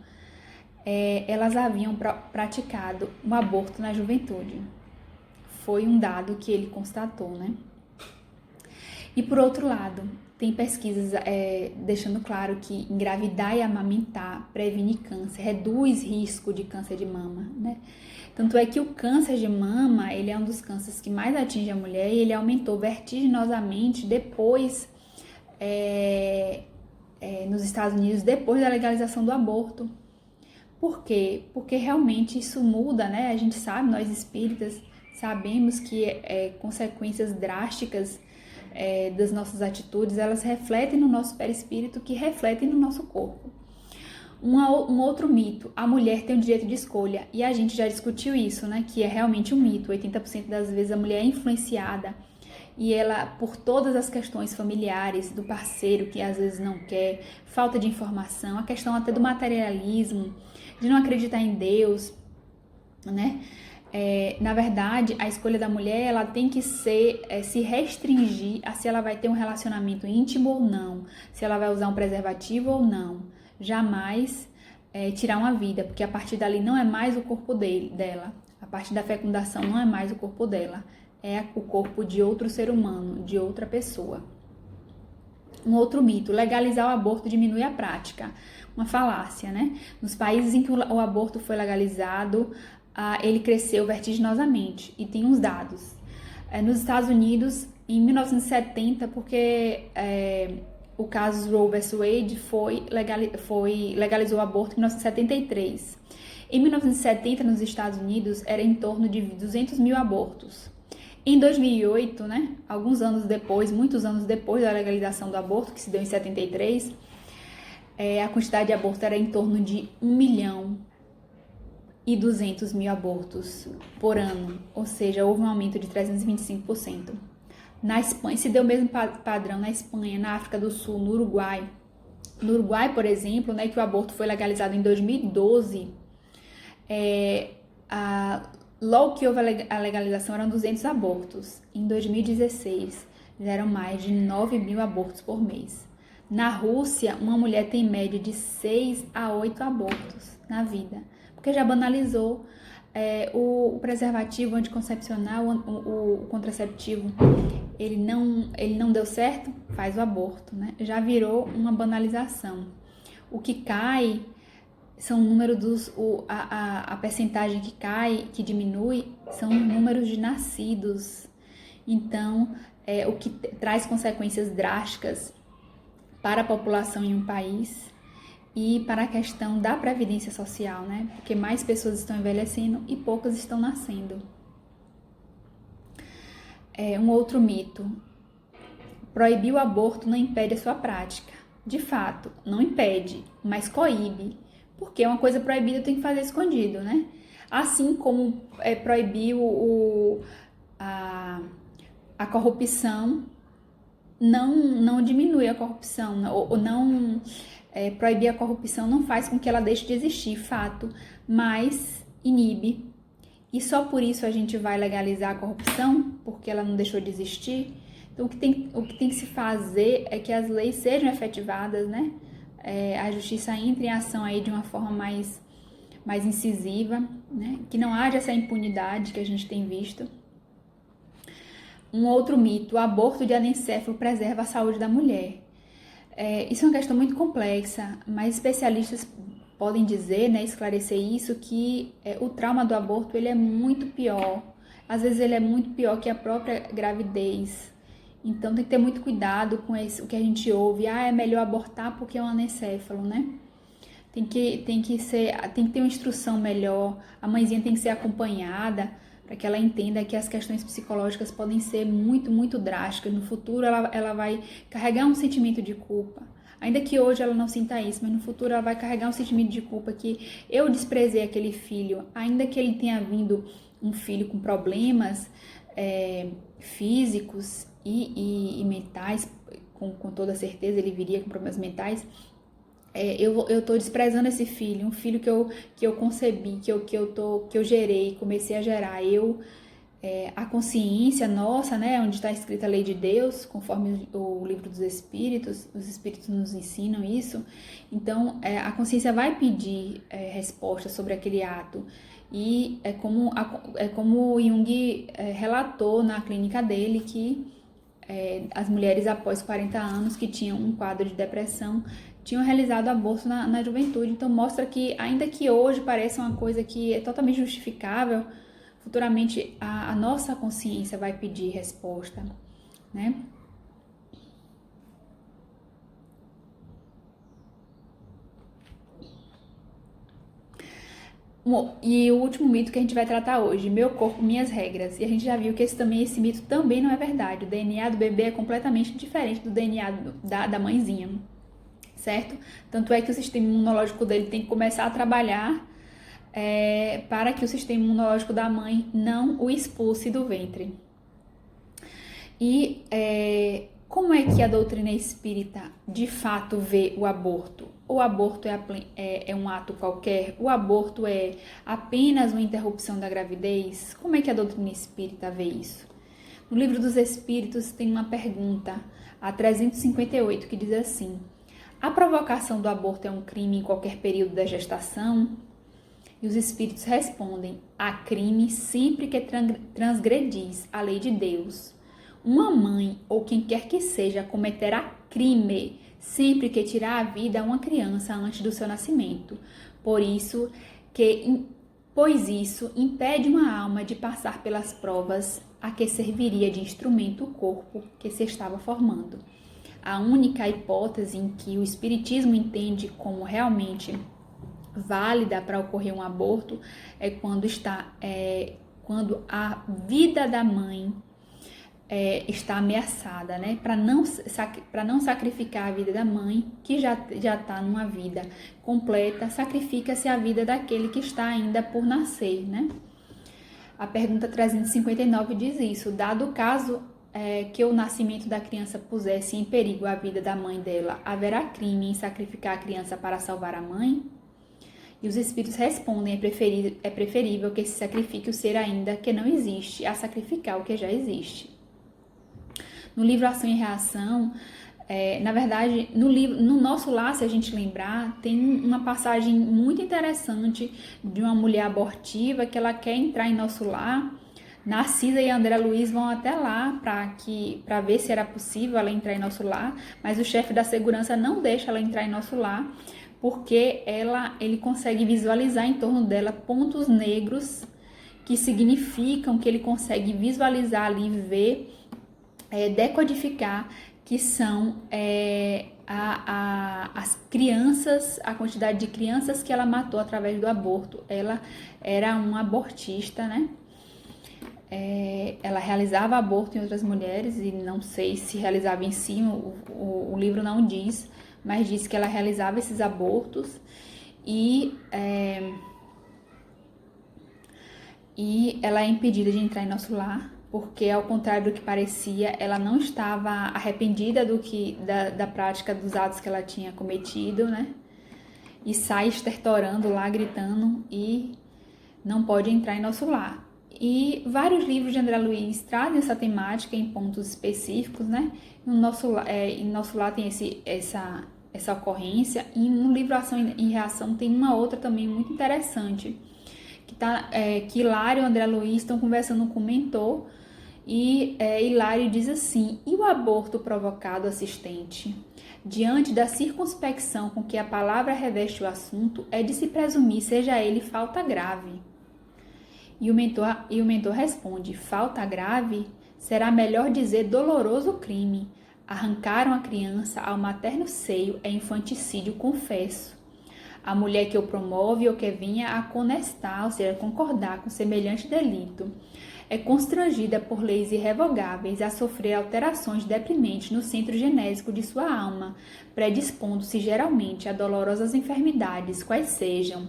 Speaker 1: elas haviam praticado um aborto na juventude. Foi um dado que ele constatou, né? E por outro lado, tem pesquisas deixando claro que engravidar e amamentar previne câncer, reduz risco de câncer de mama, né? Tanto é que o câncer de mama, ele é um dos cânceres que mais atinge a mulher e ele aumentou vertiginosamente depois, nos Estados Unidos, depois da legalização do aborto. Por quê? Porque realmente isso muda, né? A gente sabe, nós espíritas sabemos que consequências drásticas das nossas atitudes, elas refletem no nosso perispírito, que refletem no nosso corpo. Um outro mito, a mulher tem o direito de escolha, e a gente já discutiu isso, né, que é realmente um mito. 80% das vezes a mulher é influenciada, e ela, por todas as questões familiares, do parceiro que às vezes não quer, falta de informação, a questão até do materialismo, de não acreditar em Deus, né? Na verdade, a escolha da mulher, ela tem que se restringir a se ela vai ter um relacionamento íntimo ou não, se ela vai usar um preservativo ou não. Jamais tirar uma vida, porque a partir dali não é mais o corpo dela. A partir da fecundação não é mais o corpo dela, é o corpo de outro ser humano, de outra pessoa. Um outro mito, legalizar o aborto diminui a prática. Uma falácia, né? Nos países em que o aborto foi legalizado, ele cresceu vertiginosamente, e tem uns dados. Nos Estados Unidos, em 1970, porque o caso Roe vs Wade legalizou o aborto em 1973. Em 1970, nos Estados Unidos, era em torno de 200 mil abortos. Em 2008, né, alguns anos depois, muitos anos depois da legalização do aborto, que se deu em 73, a quantidade de aborto era em torno de 1.200.000 abortos por ano, ou seja, houve um aumento de 325%. Na Espanha, se deu o mesmo padrão na Espanha, na África do Sul, no Uruguai. No Uruguai, por exemplo, né, que o aborto foi legalizado em 2012, logo que houve a legalização eram 200 abortos. Em 2016, já eram mais de 9.000 abortos por mês. Na Rússia, uma mulher tem média de 6 a 8 abortos na vida, porque já banalizou o preservativo anticoncepcional, o contraceptivo, ele não deu certo, faz o aborto, né? Já virou uma banalização. O que cai são números a percentagem que cai, que diminui, são números de nascidos. Então, o que traz consequências drásticas para a população em um país e para a questão da previdência social, né? Porque mais pessoas estão envelhecendo e poucas estão nascendo. Um outro mito: proibir o aborto não impede a sua prática. De fato, não impede, mas coíbe, porque uma coisa proibida tem que fazer escondido, né? Assim como proibir a corrupção não diminui a corrupção, ou não proibir a corrupção não faz com que ela deixe de existir, fato, mas inibe. E só por isso a gente vai legalizar a corrupção, porque ela não deixou de existir. Então, o que tem que se fazer é que as leis sejam efetivadas, né? A justiça entre em ação aí de uma forma mais incisiva, né? Que não haja essa impunidade que a gente tem visto. Um outro mito: o aborto de anencefalo preserva a saúde da mulher. Isso é uma questão muito complexa, mas especialistas podem dizer, né, esclarecer isso, que o trauma do aborto ele é muito pior. Às vezes ele é muito pior que a própria gravidez. Então tem que ter muito cuidado com o que a gente ouve. É melhor abortar porque é um anencefalo, né? Tem que ter uma instrução melhor. A mãezinha tem que ser acompanhada para que ela entenda que as questões psicológicas podem ser muito, muito drásticas. No futuro ela vai carregar um sentimento de culpa. Ainda que hoje ela não sinta isso, mas no futuro ela vai carregar um sentimento de culpa que eu desprezei aquele filho, ainda que ele tenha vindo um filho com problemas físicos e mentais, com toda certeza ele viria com problemas mentais. Eu tô desprezando esse filho, um filho que eu concebi, que eu gerei, comecei a gerar. A consciência nossa, né, onde está escrita a lei de Deus, conforme o livro dos Espíritos, os Espíritos nos ensinam isso. Então, a consciência vai pedir resposta sobre aquele ato. E é como o Jung relatou na clínica dele que as mulheres após 40 anos que tinham um quadro de depressão tinham realizado aborto na juventude. Então mostra que, ainda que hoje pareça uma coisa que é totalmente justificável, futuramente a nossa consciência vai pedir resposta, né? E o último mito que a gente vai tratar hoje: meu corpo, minhas regras. E a gente já viu que esse mito também não é verdade. O DNA do bebê é completamente diferente do DNA da mãezinha, certo? Tanto é que o sistema imunológico dele tem que começar a trabalhar para que o sistema imunológico da mãe não o expulse do ventre. E como é que a doutrina espírita de fato vê o aborto? O aborto é um ato qualquer? O aborto é apenas uma interrupção da gravidez? Como é que a doutrina espírita vê isso? No Livro dos Espíritos tem uma pergunta, a 358, que diz assim: a provocação do aborto é um crime em qualquer período da gestação? E os espíritos respondem: há crime sempre que transgredis a lei de Deus. Uma mãe ou quem quer que seja cometerá crime sempre que tirar a vida a uma criança antes do seu nascimento. Pois isso impede uma alma de passar pelas provas a que serviria de instrumento o corpo que se estava formando. A única hipótese em que o espiritismo entende como realmente válida para ocorrer um aborto é quando a vida da mãe está ameaçada, né? Para não sacrificar a vida da mãe, que já está numa vida completa, sacrifica-se a vida daquele que está ainda por nascer, né? A pergunta 359 diz isso: dado o caso que o nascimento da criança pusesse em perigo a vida da mãe dela, haverá crime em sacrificar a criança para salvar a mãe? E os espíritos respondem: é preferível que se sacrifique o ser ainda que não existe, a sacrificar o que já existe. No livro Ação e Reação, Na verdade, no livro, no Nosso Lar, se a gente lembrar, tem uma passagem muito interessante de uma mulher abortiva que ela quer entrar em Nosso Lar. Narcisa e André Luiz vão até lá para ver se era possível ela entrar em Nosso Lar, mas o chefe da segurança não deixa ela entrar em Nosso Lar, porque ele consegue visualizar em torno dela pontos negros que significam que ele consegue visualizar ali, ver, decodificar que são as crianças, a quantidade de crianças que ela matou através do aborto. Ela era uma abortista, né? Ela realizava aborto em outras mulheres, e não sei se realizava em si, o livro não diz, mas diz que ela realizava esses abortos e ela é impedida de entrar em Nosso Lar, porque, ao contrário do que parecia, ela não estava arrependida da prática dos atos que ela tinha cometido, né? E sai estertorando lá, gritando, e não pode entrar em Nosso Lar. E vários livros de André Luiz trazem essa temática em pontos específicos, né? Em Nosso Lar tem essa ocorrência, e no livro Ação e Reação tem uma outra também muito interessante, que Hilário e André Luiz estão conversando com o mentor, e Hilário diz assim: e o aborto provocado, assistente? Diante da circunspecção com que a palavra reveste o assunto, é de se presumir seja ele falta grave. E o mentor responde: falta grave? Será melhor dizer doloroso crime. Arrancaram a criança ao materno seio, é infanticídio, confesso. A mulher que o promove ou que venha a conestar, ou seja, concordar com semelhante delito, é constrangida por leis irrevogáveis a sofrer alterações deprimentes no centro genésico de sua alma, predispondo-se geralmente a dolorosas enfermidades, quais sejam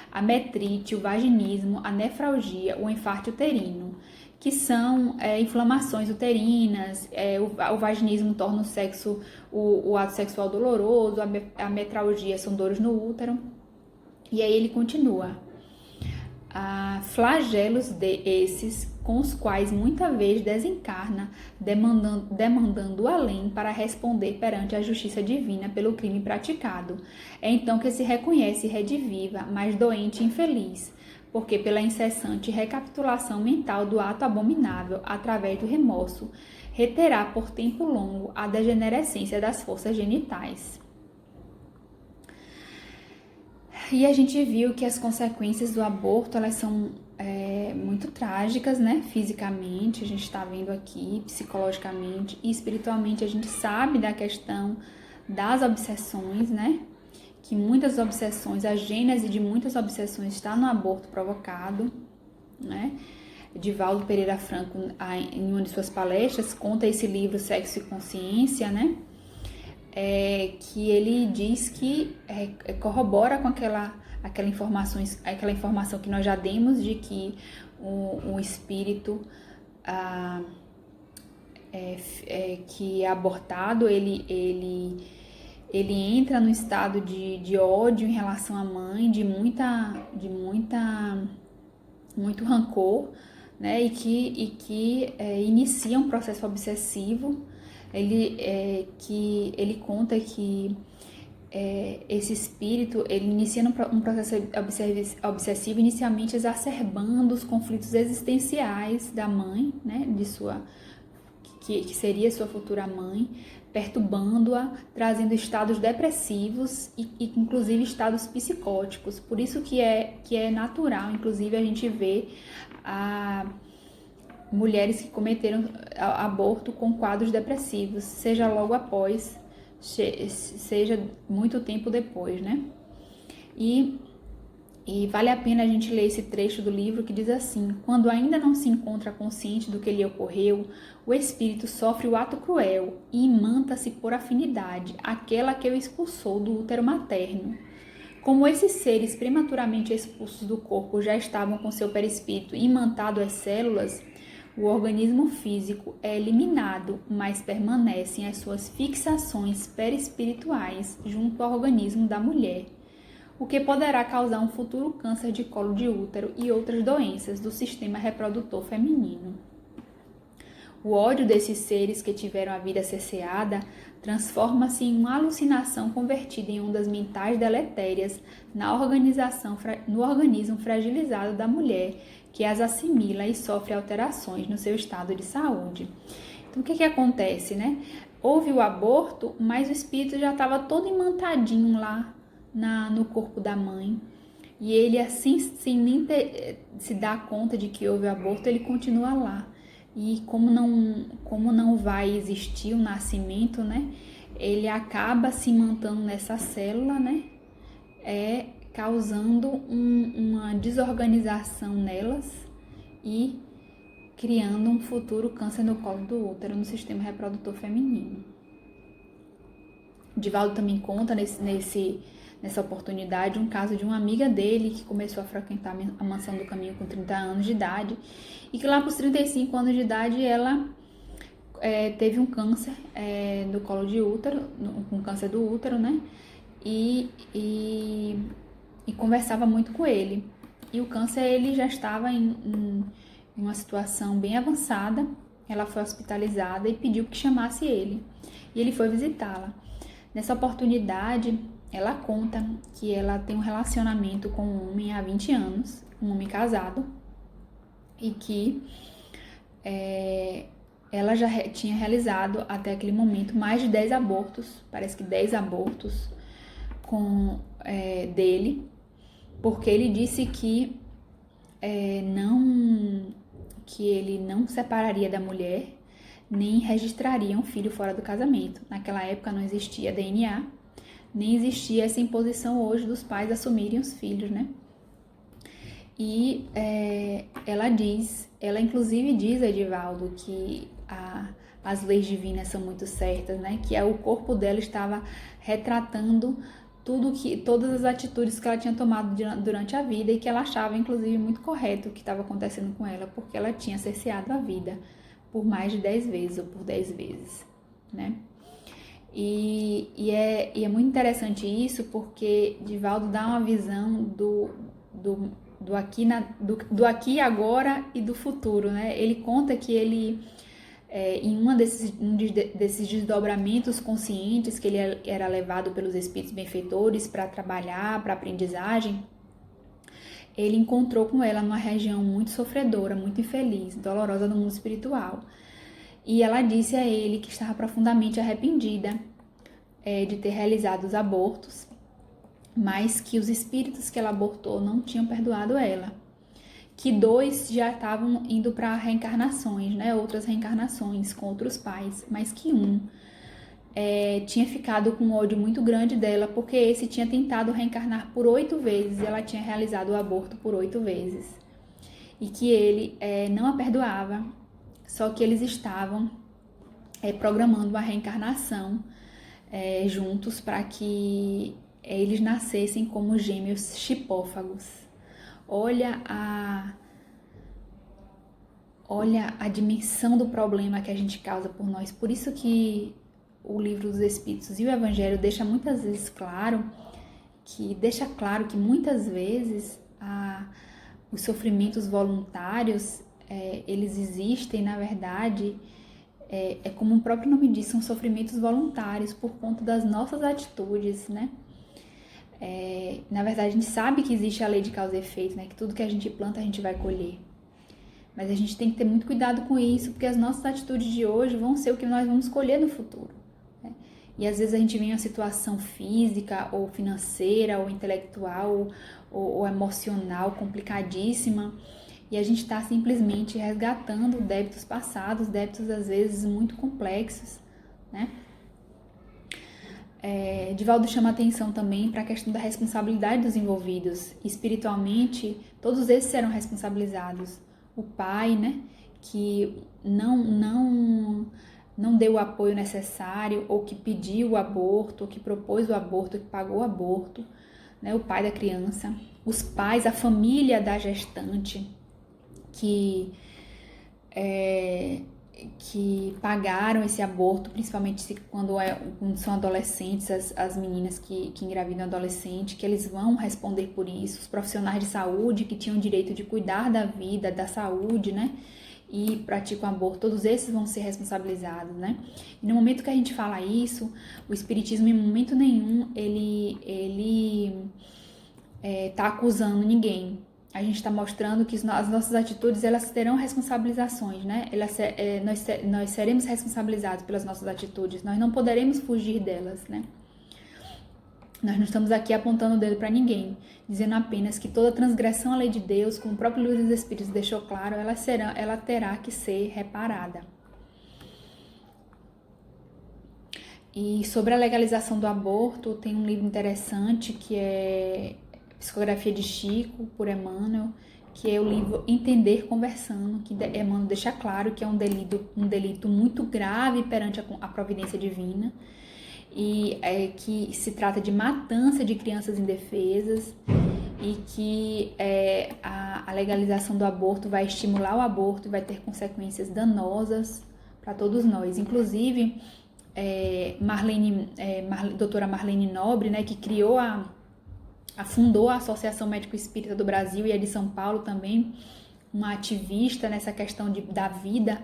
Speaker 1: a metrite, o vaginismo, a nefralgia, o infarto uterino, que são inflamações uterinas. O vaginismo torna o ato sexual doloroso, a metralgia são dores no útero. E aí ele continua: flagelos esses com os quais muita vez desencarna, demandando além para responder perante a justiça divina pelo crime praticado. É então que se reconhece rediviva, mas doente e infeliz, porque pela incessante recapitulação mental do ato abominável, através do remorso, reterá por tempo longo a degenerescência das forças genitais. E a gente viu que as consequências do aborto, elas são muito trágicas, né? Fisicamente, a gente está vendo aqui, psicologicamente e espiritualmente. A gente sabe da questão das obsessões, né? Que muitas obsessões, a gênese de muitas obsessões está no aborto provocado, né? Divaldo Pereira Franco, em uma de suas palestras, conta esse livro Sexo e Consciência, né? Que ele diz que corrobora com aquela informação que nós já demos, de que o espírito que é abortado, ele entra no estado de ódio em relação à mãe, de muito rancor, né? E que inicia um processo obsessivo. Ele conta que esse espírito, ele inicia um processo obsessivo, inicialmente exacerbando os conflitos existenciais da mãe, né, que seria sua futura mãe, perturbando-a, trazendo estados depressivos e inclusive estados psicóticos. Por isso que é natural, inclusive, a gente ver mulheres que cometeram aborto com quadros depressivos, seja logo após, seja muito tempo depois, né? E vale a pena a gente ler esse trecho do livro que diz assim: quando ainda não se encontra consciente do que lhe ocorreu, o espírito sofre o ato cruel e imanta-se por afinidade, aquela que o expulsou do útero materno. Como esses seres prematuramente expulsos do corpo já estavam com seu perispírito imantado às células, o organismo físico é eliminado, mas permanecem as suas fixações perispirituais junto ao organismo da mulher, o que poderá causar um futuro câncer de colo de útero e outras doenças do sistema reprodutor feminino. O ódio desses seres que tiveram a vida cerceada transforma-se em uma alucinação convertida em ondas mentais deletérias no organismo fragilizado da mulher, que as assimila e sofre alterações no seu estado de saúde. Então, o que acontece, né? Houve o aborto, mas o espírito já estava todo imantadinho lá no corpo da mãe. E ele, assim, sem nem se dar conta de que houve o aborto, ele continua lá. E como não vai existir o nascimento, né? Ele acaba se mantendo nessa célula, né? Causando uma desorganização nelas e criando um futuro câncer no colo do útero, no sistema reprodutor feminino. Divaldo também conta nessa oportunidade um caso de uma amiga dele que começou a frequentar a Mansão do Caminho com 30 anos de idade e que lá para os 35 anos de idade ela teve um câncer no colo de útero, um câncer do útero, né? E conversava muito com ele. E o câncer ele já estava em uma situação bem avançada. Ela foi hospitalizada e pediu que chamasse ele. E ele foi visitá-la. Nessa oportunidade, ela conta que ela tem um relacionamento com um homem há 20 anos, um homem casado, e que ela já tinha realizado até aquele momento mais de 10 abortos, parece que 10 abortos dele, porque ele disse que ele não separaria da mulher, nem registraria um filho fora do casamento. Naquela época não existia DNA, nem existia essa imposição hoje dos pais assumirem os filhos, né? E ela inclusive diz, Edivaldo, que as leis divinas são muito certas, né? Que o corpo dela estava retratando todas as atitudes que ela tinha tomado durante a vida e que ela achava, inclusive, muito correto o que estava acontecendo com ela, porque ela tinha cerceado a vida por mais de 10 vezes ou por 10 vezes, né? E é muito interessante isso, porque Divaldo dá uma visão do aqui e agora e do futuro, né? Ele conta que ele, em um desses desdobramentos conscientes, que ele era levado pelos espíritos benfeitores para trabalhar, para aprendizagem, ele encontrou com ela numa região muito sofredora, muito infeliz, dolorosa no mundo espiritual. E ela disse a ele que estava profundamente arrependida de ter realizado os abortos, mas que os espíritos que ela abortou não tinham perdoado ela. Que 2 já estavam indo para reencarnações, né? Outras reencarnações com outros pais, mas que um tinha ficado com um ódio muito grande dela, porque esse tinha tentado reencarnar por 8 vezes e ela tinha realizado o aborto por 8 vezes. E que ele não a perdoava, só que eles estavam programando uma reencarnação juntos para que eles nascessem como gêmeos chipófagos. Olha a dimensão do problema que a gente causa por nós. Por isso que o Livro dos Espíritos e o Evangelho deixa muitas vezes claro que muitas vezes os sofrimentos voluntários eles existem, na verdade, como o próprio nome diz, são sofrimentos voluntários por conta das nossas atitudes, né? Na verdade, a gente sabe que existe a lei de causa e efeito, né? Que tudo que a gente planta, a gente vai colher. Mas a gente tem que ter muito cuidado com isso, porque as nossas atitudes de hoje vão ser o que nós vamos colher no futuro, né? E às vezes a gente vem em uma situação física, ou financeira, ou intelectual, ou emocional complicadíssima, e a gente está simplesmente resgatando débitos passados, débitos às vezes muito complexos, né? Divaldo chama atenção também para a questão da responsabilidade dos envolvidos. Espiritualmente, todos esses serão responsabilizados. O pai, né, que não deu o apoio necessário, ou que pediu o aborto, ou que propôs o aborto, ou que pagou o aborto, né, o pai da criança. Os pais, a família da gestante, que pagaram esse aborto, principalmente quando são adolescentes, as meninas que engravidam adolescente, que eles vão responder por isso, os profissionais de saúde que tinham o direito de cuidar da vida, da saúde, né, e praticam aborto, todos esses vão ser responsabilizados, né? E no momento que a gente fala isso, o Espiritismo em momento nenhum ele tá acusando ninguém. A gente está mostrando que as nossas atitudes, elas terão responsabilizações, né? Nós seremos responsabilizados pelas nossas atitudes, nós não poderemos fugir delas, né? Nós não estamos aqui apontando o dedo para ninguém, dizendo apenas que toda transgressão à lei de Deus, como o próprio Livro dos Espíritos deixou claro, ela terá que ser reparada. E sobre a legalização do aborto, tem um livro interessante que é Psicografia de Chico, por Emmanuel, que é o livro Entender Conversando, que Emmanuel deixa claro que é um delito muito grave perante a providência divina, e que se trata de matança de crianças indefesas, e que a legalização do aborto vai estimular o aborto e vai ter consequências danosas para todos nós. Inclusive, doutora Marlene Nobre, né, que fundou a Associação Médico Espírita do Brasil e a de São Paulo também, uma ativista nessa questão da vida,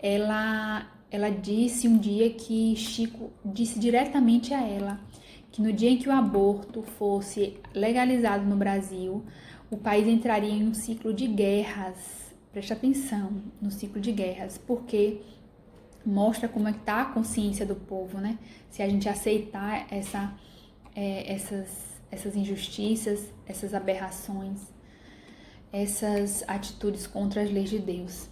Speaker 1: ela disse um dia que Chico disse diretamente a ela que no dia em que o aborto fosse legalizado no Brasil, o país entraria em um ciclo de guerras. Preste atenção no ciclo de guerras, porque mostra como é que está a consciência do povo, né? Se a gente aceitar essas injustiças, essas aberrações, essas atitudes contra as leis de Deus.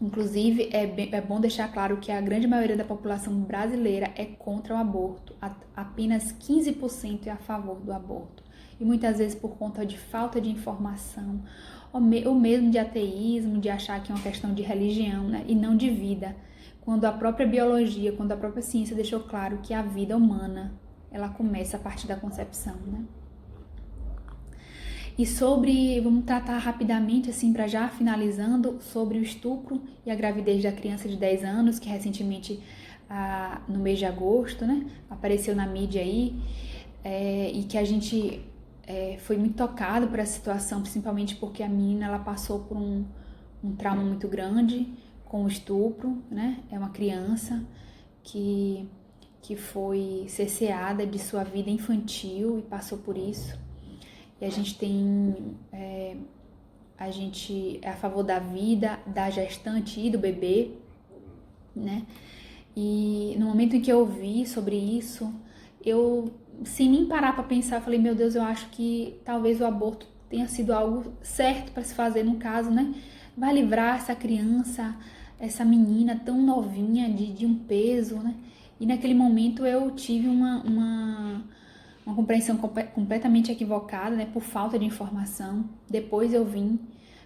Speaker 1: Inclusive, é bom deixar claro que a grande maioria da população brasileira é contra o aborto. Apenas 15% é a favor do aborto. E muitas vezes por conta de falta de informação, ou mesmo de ateísmo, de achar que é uma questão de religião, né? E não de vida. Quando a própria biologia, quando a própria ciência deixou claro que a vida humana, ela começa a partir da concepção, né? E vamos tratar rapidamente, assim, para já finalizando, sobre o estupro e a gravidez da criança de 10 anos, que recentemente, no mês de agosto, né, apareceu na mídia aí, e que a gente foi muito tocado por essa situação, principalmente porque a menina, ela passou por um trauma muito grande com o estupro, né? É uma criança que foi cerceada de sua vida infantil e passou por isso. E a gente é a favor da vida, da gestante e do bebê, né? E no momento em que eu ouvi sobre isso, eu, sem nem parar para pensar, falei, meu Deus, eu acho que talvez o aborto tenha sido algo certo para se fazer no caso, né? Vai livrar essa criança, essa menina tão novinha de um peso, né? E naquele momento eu tive uma compreensão completamente equivocada, né, por falta de informação. Depois eu vim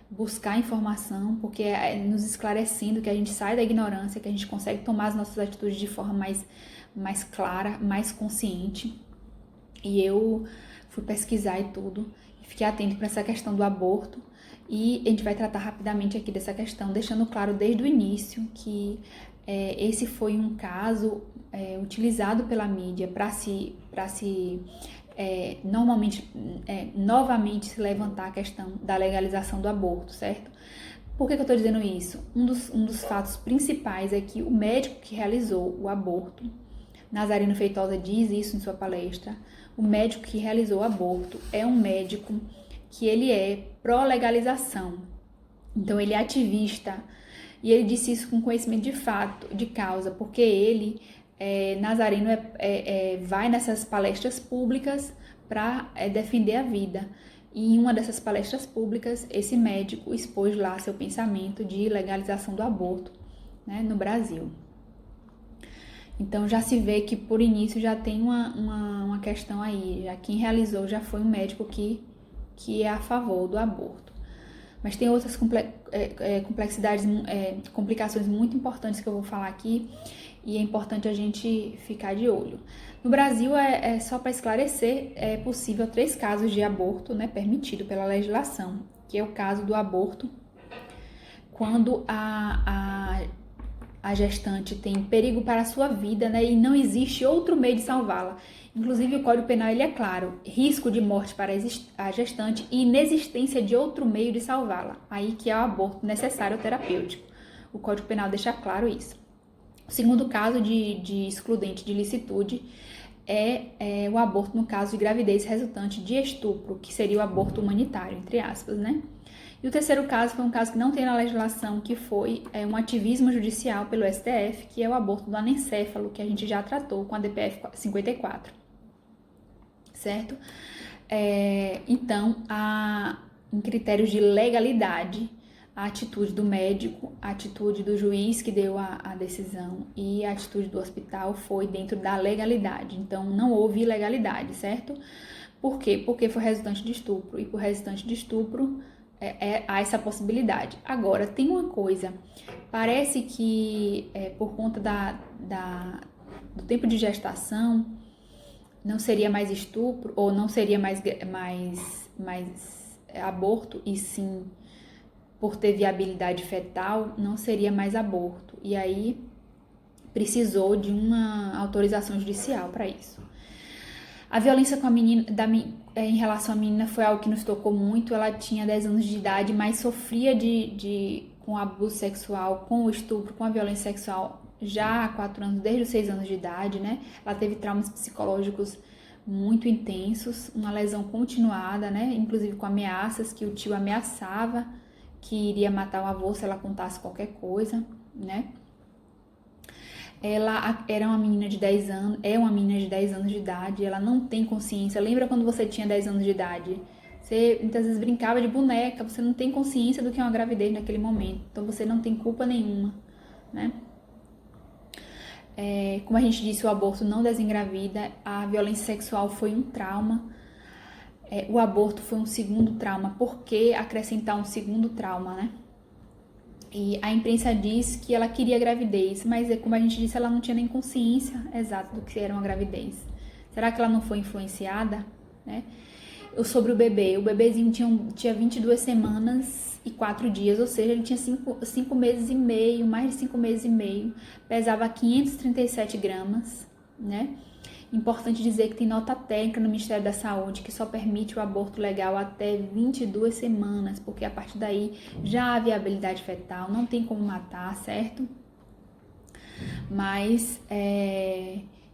Speaker 1: buscar informação, porque nos esclarecendo que a gente sai da ignorância, que a gente consegue tomar as nossas atitudes de forma mais clara, mais consciente. E eu fui pesquisar e tudo, e fiquei atento para essa questão do aborto, e a gente vai tratar rapidamente aqui dessa questão, deixando claro desde o início que esse foi um caso utilizado pela mídia para novamente se levantar a questão da legalização do aborto, certo? Por que eu estou dizendo isso? Um dos fatos principais é que o médico que realizou o aborto, Nazareno Feitosa diz isso em sua palestra, o médico que realizou o aborto é um médico que ele é pró-legalização, então ele é ativista. E ele disse isso com conhecimento de fato, de causa, porque ele, Nazareno, vai nessas palestras públicas para defender a vida. E em uma dessas palestras públicas, esse médico expôs lá seu pensamento de legalização do aborto, né, no Brasil. Então já se vê que por início já tem uma questão aí, já quem realizou já foi um médico que é a favor do aborto. Mas tem outras complicações muito importantes que eu vou falar aqui, e é importante a gente ficar de olho. No Brasil, só para esclarecer, é possível 3 casos de aborto, né, permitido pela legislação, que é o caso do aborto quando a gestante tem perigo para a sua vida, né? E não existe outro meio de salvá-la. Inclusive, o Código Penal, ele é claro, risco de morte para a gestante e inexistência de outro meio de salvá-la. Aí que é o aborto necessário ou terapêutico. O Código Penal deixa claro isso. O segundo caso de excludente de licitude é o aborto no caso de gravidez resultante de estupro, que seria o aborto humanitário, entre aspas, né? E o terceiro caso foi um caso que não tem na legislação, que foi um ativismo judicial pelo STF, que é o aborto do anencéfalo, que a gente já tratou com a DPF 54, certo? Então, em critérios de legalidade, a atitude do médico, a atitude do juiz que deu a decisão e a atitude do hospital foi dentro da legalidade. Então, não houve ilegalidade, certo? Por quê? Porque foi resultante de estupro. E por resultante de estupro, há essa possibilidade. Agora, tem uma coisa. Parece que por conta do tempo de gestação, não seria mais estupro, ou não seria mais aborto, e sim, por ter viabilidade fetal, não seria mais aborto. E aí, precisou de uma autorização judicial para isso. A violência com a menina, em relação à menina foi algo que nos tocou muito. Ela tinha 10 anos de idade, mas sofria com abuso sexual, com o estupro, com a violência sexual já há 4 anos, desde os 6 anos de idade, né? Ela teve traumas psicológicos muito intensos, uma lesão continuada, né? Inclusive com ameaças, que o tio ameaçava que iria matar o avô se ela contasse qualquer coisa, né? Ela era uma menina de 10 anos, é uma menina de 10 anos de idade, ela não tem consciência. Lembra quando você tinha 10 anos de idade? Você muitas vezes brincava de boneca, você não tem consciência do que é uma gravidez naquele momento, então você não tem culpa nenhuma, né? Como a gente disse, o aborto não desengravida, a violência sexual foi um trauma, o aborto foi um segundo trauma. Por que acrescentar um segundo trauma, né? E a imprensa diz que ela queria gravidez, mas como a gente disse, ela não tinha nem consciência exata do que era uma gravidez. Será que ela não foi influenciada, né? Sobre o bebezinho tinha 22 semanas e 4 dias, ou seja, ele tinha 5 meses e meio, mais de 5 meses e meio, pesava 537 gramas, né? Importante dizer que tem nota técnica no Ministério da Saúde que só permite o aborto legal até 22 semanas, porque a partir daí já há viabilidade fetal, não tem como matar, certo? Mas,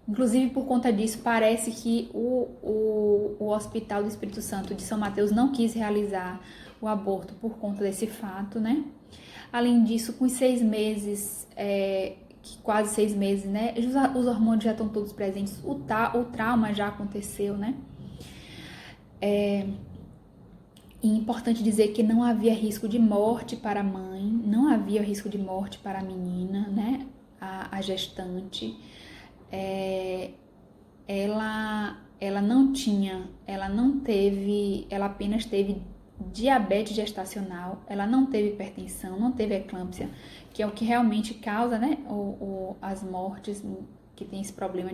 Speaker 1: inclusive por conta disso, parece que o Hospital do Espírito Santo de São Mateus não quis realizar o aborto por conta desse fato, né? Além disso, com os 6 meses... quase 6 meses, né? Os hormônios já estão todos presentes, o trauma já aconteceu, né? É importante dizer que não havia risco de morte para a mãe, não havia risco de morte para a menina, né? A gestante. Ela apenas teve diabetes gestacional, ela não teve hipertensão, não teve eclâmpsia, que é o que realmente causa, né, as mortes, que tem esse problema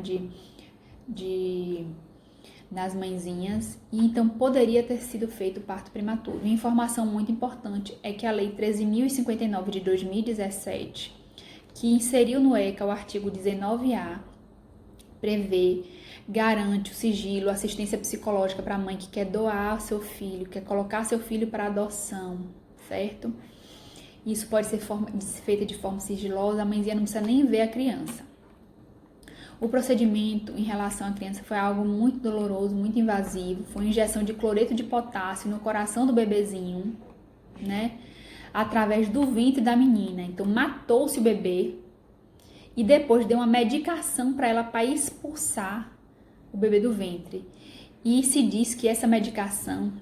Speaker 1: nas mãezinhas, e então poderia ter sido feito parto prematuro. Uma informação muito importante é que a Lei 13.059 de 2017, que inseriu no ECA o artigo 19A, garante o sigilo, assistência psicológica para a mãe que quer doar seu filho, quer colocar seu filho para adoção, certo? Isso pode ser feito de forma sigilosa, a mãezinha não precisa nem ver a criança. O procedimento em relação à criança foi algo muito doloroso, muito invasivo, foi injeção de cloreto de potássio no coração do bebezinho, né? Através do ventre da menina. Então, matou-se o bebê e depois deu uma medicação para ela para expulsar o bebê do ventre. E se diz que essa medicação,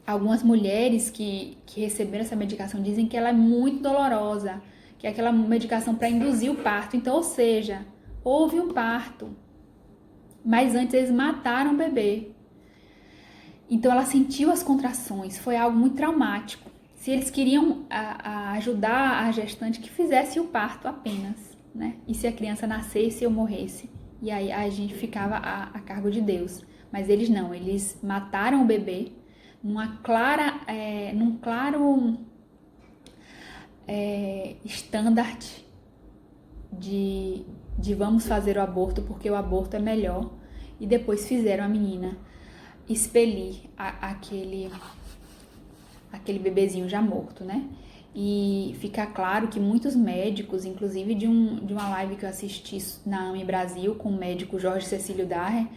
Speaker 1: algumas mulheres que receberam essa medicação dizem que ela é muito dolorosa, que é aquela medicação para induzir o parto. Então, ou seja, houve um parto, mas antes eles mataram o bebê. Então ela sentiu as contrações, foi algo muito traumático. Se eles queriam ajudar a gestante, que fizesse o parto apenas, né? E se a criança nascesse ou morresse, e aí a gente ficava a cargo de Deus. Mas eles não, eles mataram o bebê num claro standard de vamos fazer o aborto porque o aborto é melhor, e depois fizeram a menina expelir aquele bebezinho já morto, né? E fica claro que muitos médicos, inclusive de uma live que eu assisti na AME Brasil com o médico Jorge Cecílio Darre,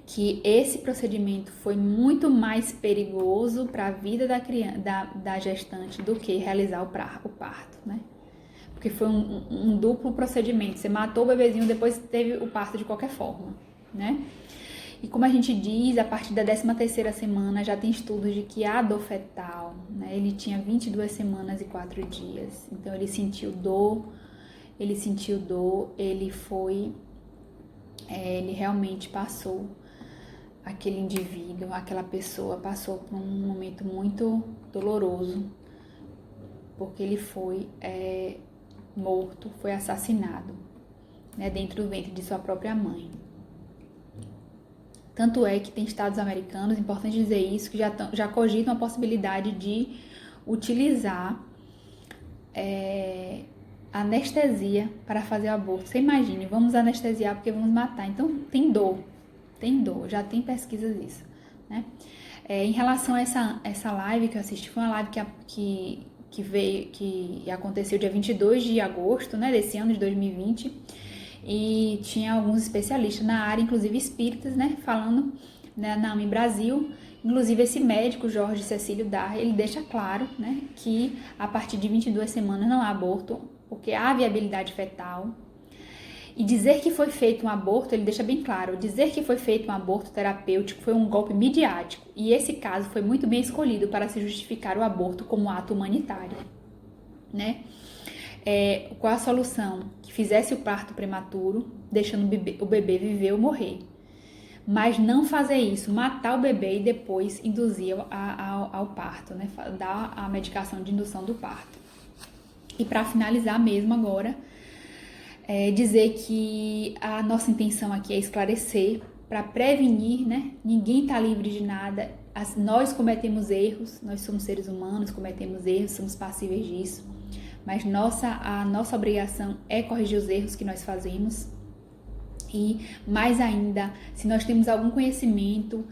Speaker 1: que esse procedimento foi muito mais perigoso para a vida da criança, da gestante, do que realizar o parto, né? Porque foi um duplo procedimento. Você matou o bebezinho, depois teve o parto de qualquer forma, né? E como a gente diz, a partir da 13ª semana já tem estudos de que a dor fetal, né? Ele tinha 22 semanas e 4 dias. Então ele sentiu dor, ele realmente passou, aquele indivíduo, aquela pessoa passou por um momento muito doloroso, porque ele foi morto, foi assassinado, né, dentro do ventre de sua própria mãe. Tanto é que tem estados americanos, importante dizer isso, que já cogitam a possibilidade de utilizar anestesia para fazer o aborto. Você imagine, vamos anestesiar porque vamos matar. Então tem dor, já tem pesquisas disso, né? Em relação a essa live que eu assisti, foi uma live que aconteceu dia 22 de agosto, né, desse ano de 2020, e tinha alguns especialistas na área, inclusive espíritas, né, falando, né, na AME Brasil. Inclusive esse médico, Jorge Cecílio Darre, ele deixa claro, né, que a partir de 22 semanas não há aborto, porque há viabilidade fetal. E dizer que foi feito um aborto, ele deixa bem claro, dizer que foi feito um aborto terapêutico foi um golpe midiático, e esse caso foi muito bem escolhido para se justificar o aborto como ato humanitário, né? Qual a solução? Que fizesse o parto prematuro, deixando o bebê viver ou morrer. Mas não fazer isso, matar o bebê e depois induzir ao parto, né? Dar a medicação de indução do parto. E para finalizar mesmo agora, dizer que a nossa intenção aqui é esclarecer, para prevenir, né? Ninguém está livre de nada. Nós cometemos erros, nós somos seres humanos, cometemos erros, somos passíveis disso. Mas a nossa obrigação é corrigir os erros que nós fazemos. E mais ainda, se nós temos algum conhecimento,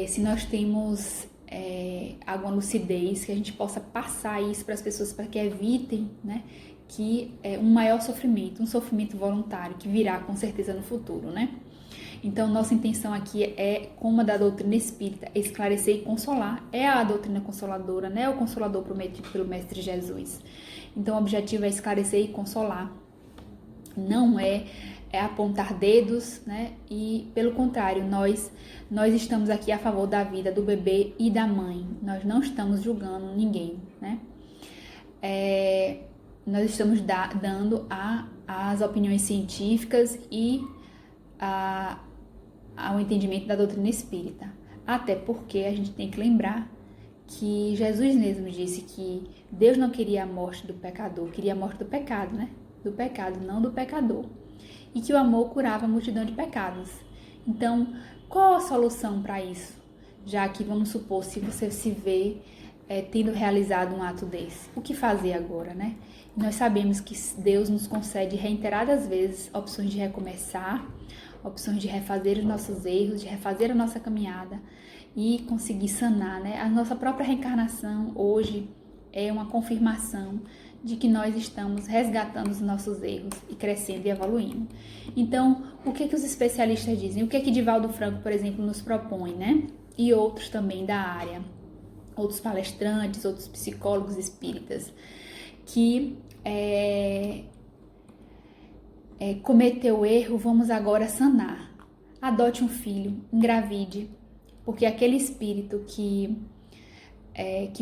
Speaker 1: se nós temos alguma lucidez, que a gente possa passar isso para as pessoas, para que evitem, né, que um maior sofrimento, um sofrimento voluntário, que virá com certeza no futuro, né? Então, nossa intenção aqui é, como a da doutrina espírita, esclarecer e consolar. É a doutrina consoladora, né? O consolador prometido pelo Mestre Jesus. Então, o objetivo é esclarecer e consolar. Não é apontar dedos, né? E, pelo contrário, nós estamos aqui a favor da vida do bebê e da mãe. Nós não estamos julgando ninguém, né? Nós estamos dando as opiniões científicas e ao entendimento da doutrina espírita. Até porque a gente tem que lembrar que Jesus mesmo disse que Deus não queria a morte do pecador, queria a morte do pecado, né? Do pecado, não do pecador. E que o amor curava a multidão de pecados. Então, qual a solução para isso? Já que, vamos supor, se você se vê tendo realizado um ato desse, o que fazer agora, né? Nós sabemos que Deus nos concede reiteradas vezes opções de recomeçar, opções de refazer os nossos erros, de refazer a nossa caminhada e conseguir sanar, né? A nossa própria reencarnação hoje é uma confirmação de que nós estamos resgatando os nossos erros e crescendo e evoluindo. Então, o que os especialistas dizem? O que Divaldo Franco, por exemplo, nos propõe, né? E outros também da área, outros palestrantes, outros psicólogos espíritas, que cometeu erro, vamos agora sanar. Adote um filho, engravide, porque aquele espírito que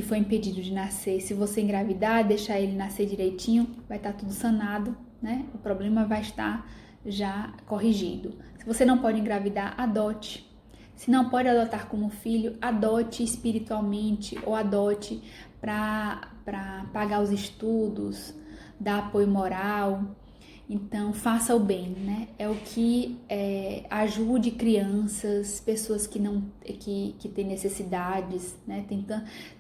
Speaker 1: foi impedido de nascer, se você engravidar, deixar ele nascer direitinho, vai estar tudo sanado, né? O problema vai estar já corrigido. Se você não pode engravidar, adote. Se não pode adotar como filho, adote espiritualmente ou adote para pagar os estudos, dar apoio moral. Então, faça o bem, né? É o que ajude crianças, pessoas que não que têm necessidades, né?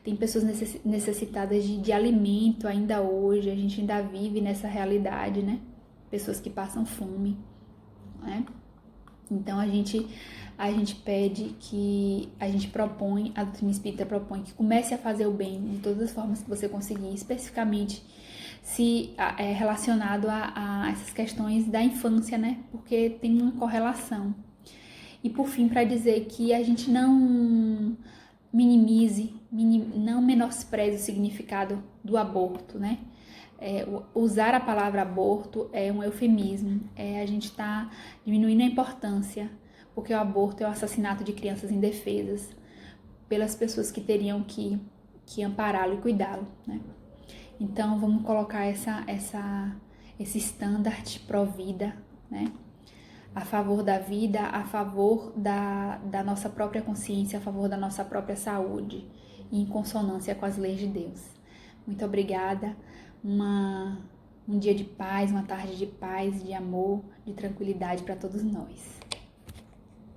Speaker 1: Tem pessoas necessitadas de alimento ainda hoje, a gente ainda vive nessa realidade, né? Pessoas que passam fome, né? Então, a gente pede que, a gente propõe, a doutrina espírita propõe que comece a fazer o bem de todas as formas que você conseguir, especificamente se relacionado a essas questões da infância, né? Porque tem uma correlação. E por fim, para dizer que a gente não minimize, não menospreze o significado do aborto, né? Usar a palavra aborto é um eufemismo, a gente está diminuindo a importância, porque o aborto é o assassinato de crianças indefesas pelas pessoas que teriam que ampará-lo e cuidá-lo, né? Então, vamos colocar esse standard pró-vida, né? A favor da vida, a favor da nossa própria consciência, a favor da nossa própria saúde e em consonância com as leis de Deus. Muito obrigada. Um dia de paz, uma tarde de paz, de amor, de tranquilidade para todos nós.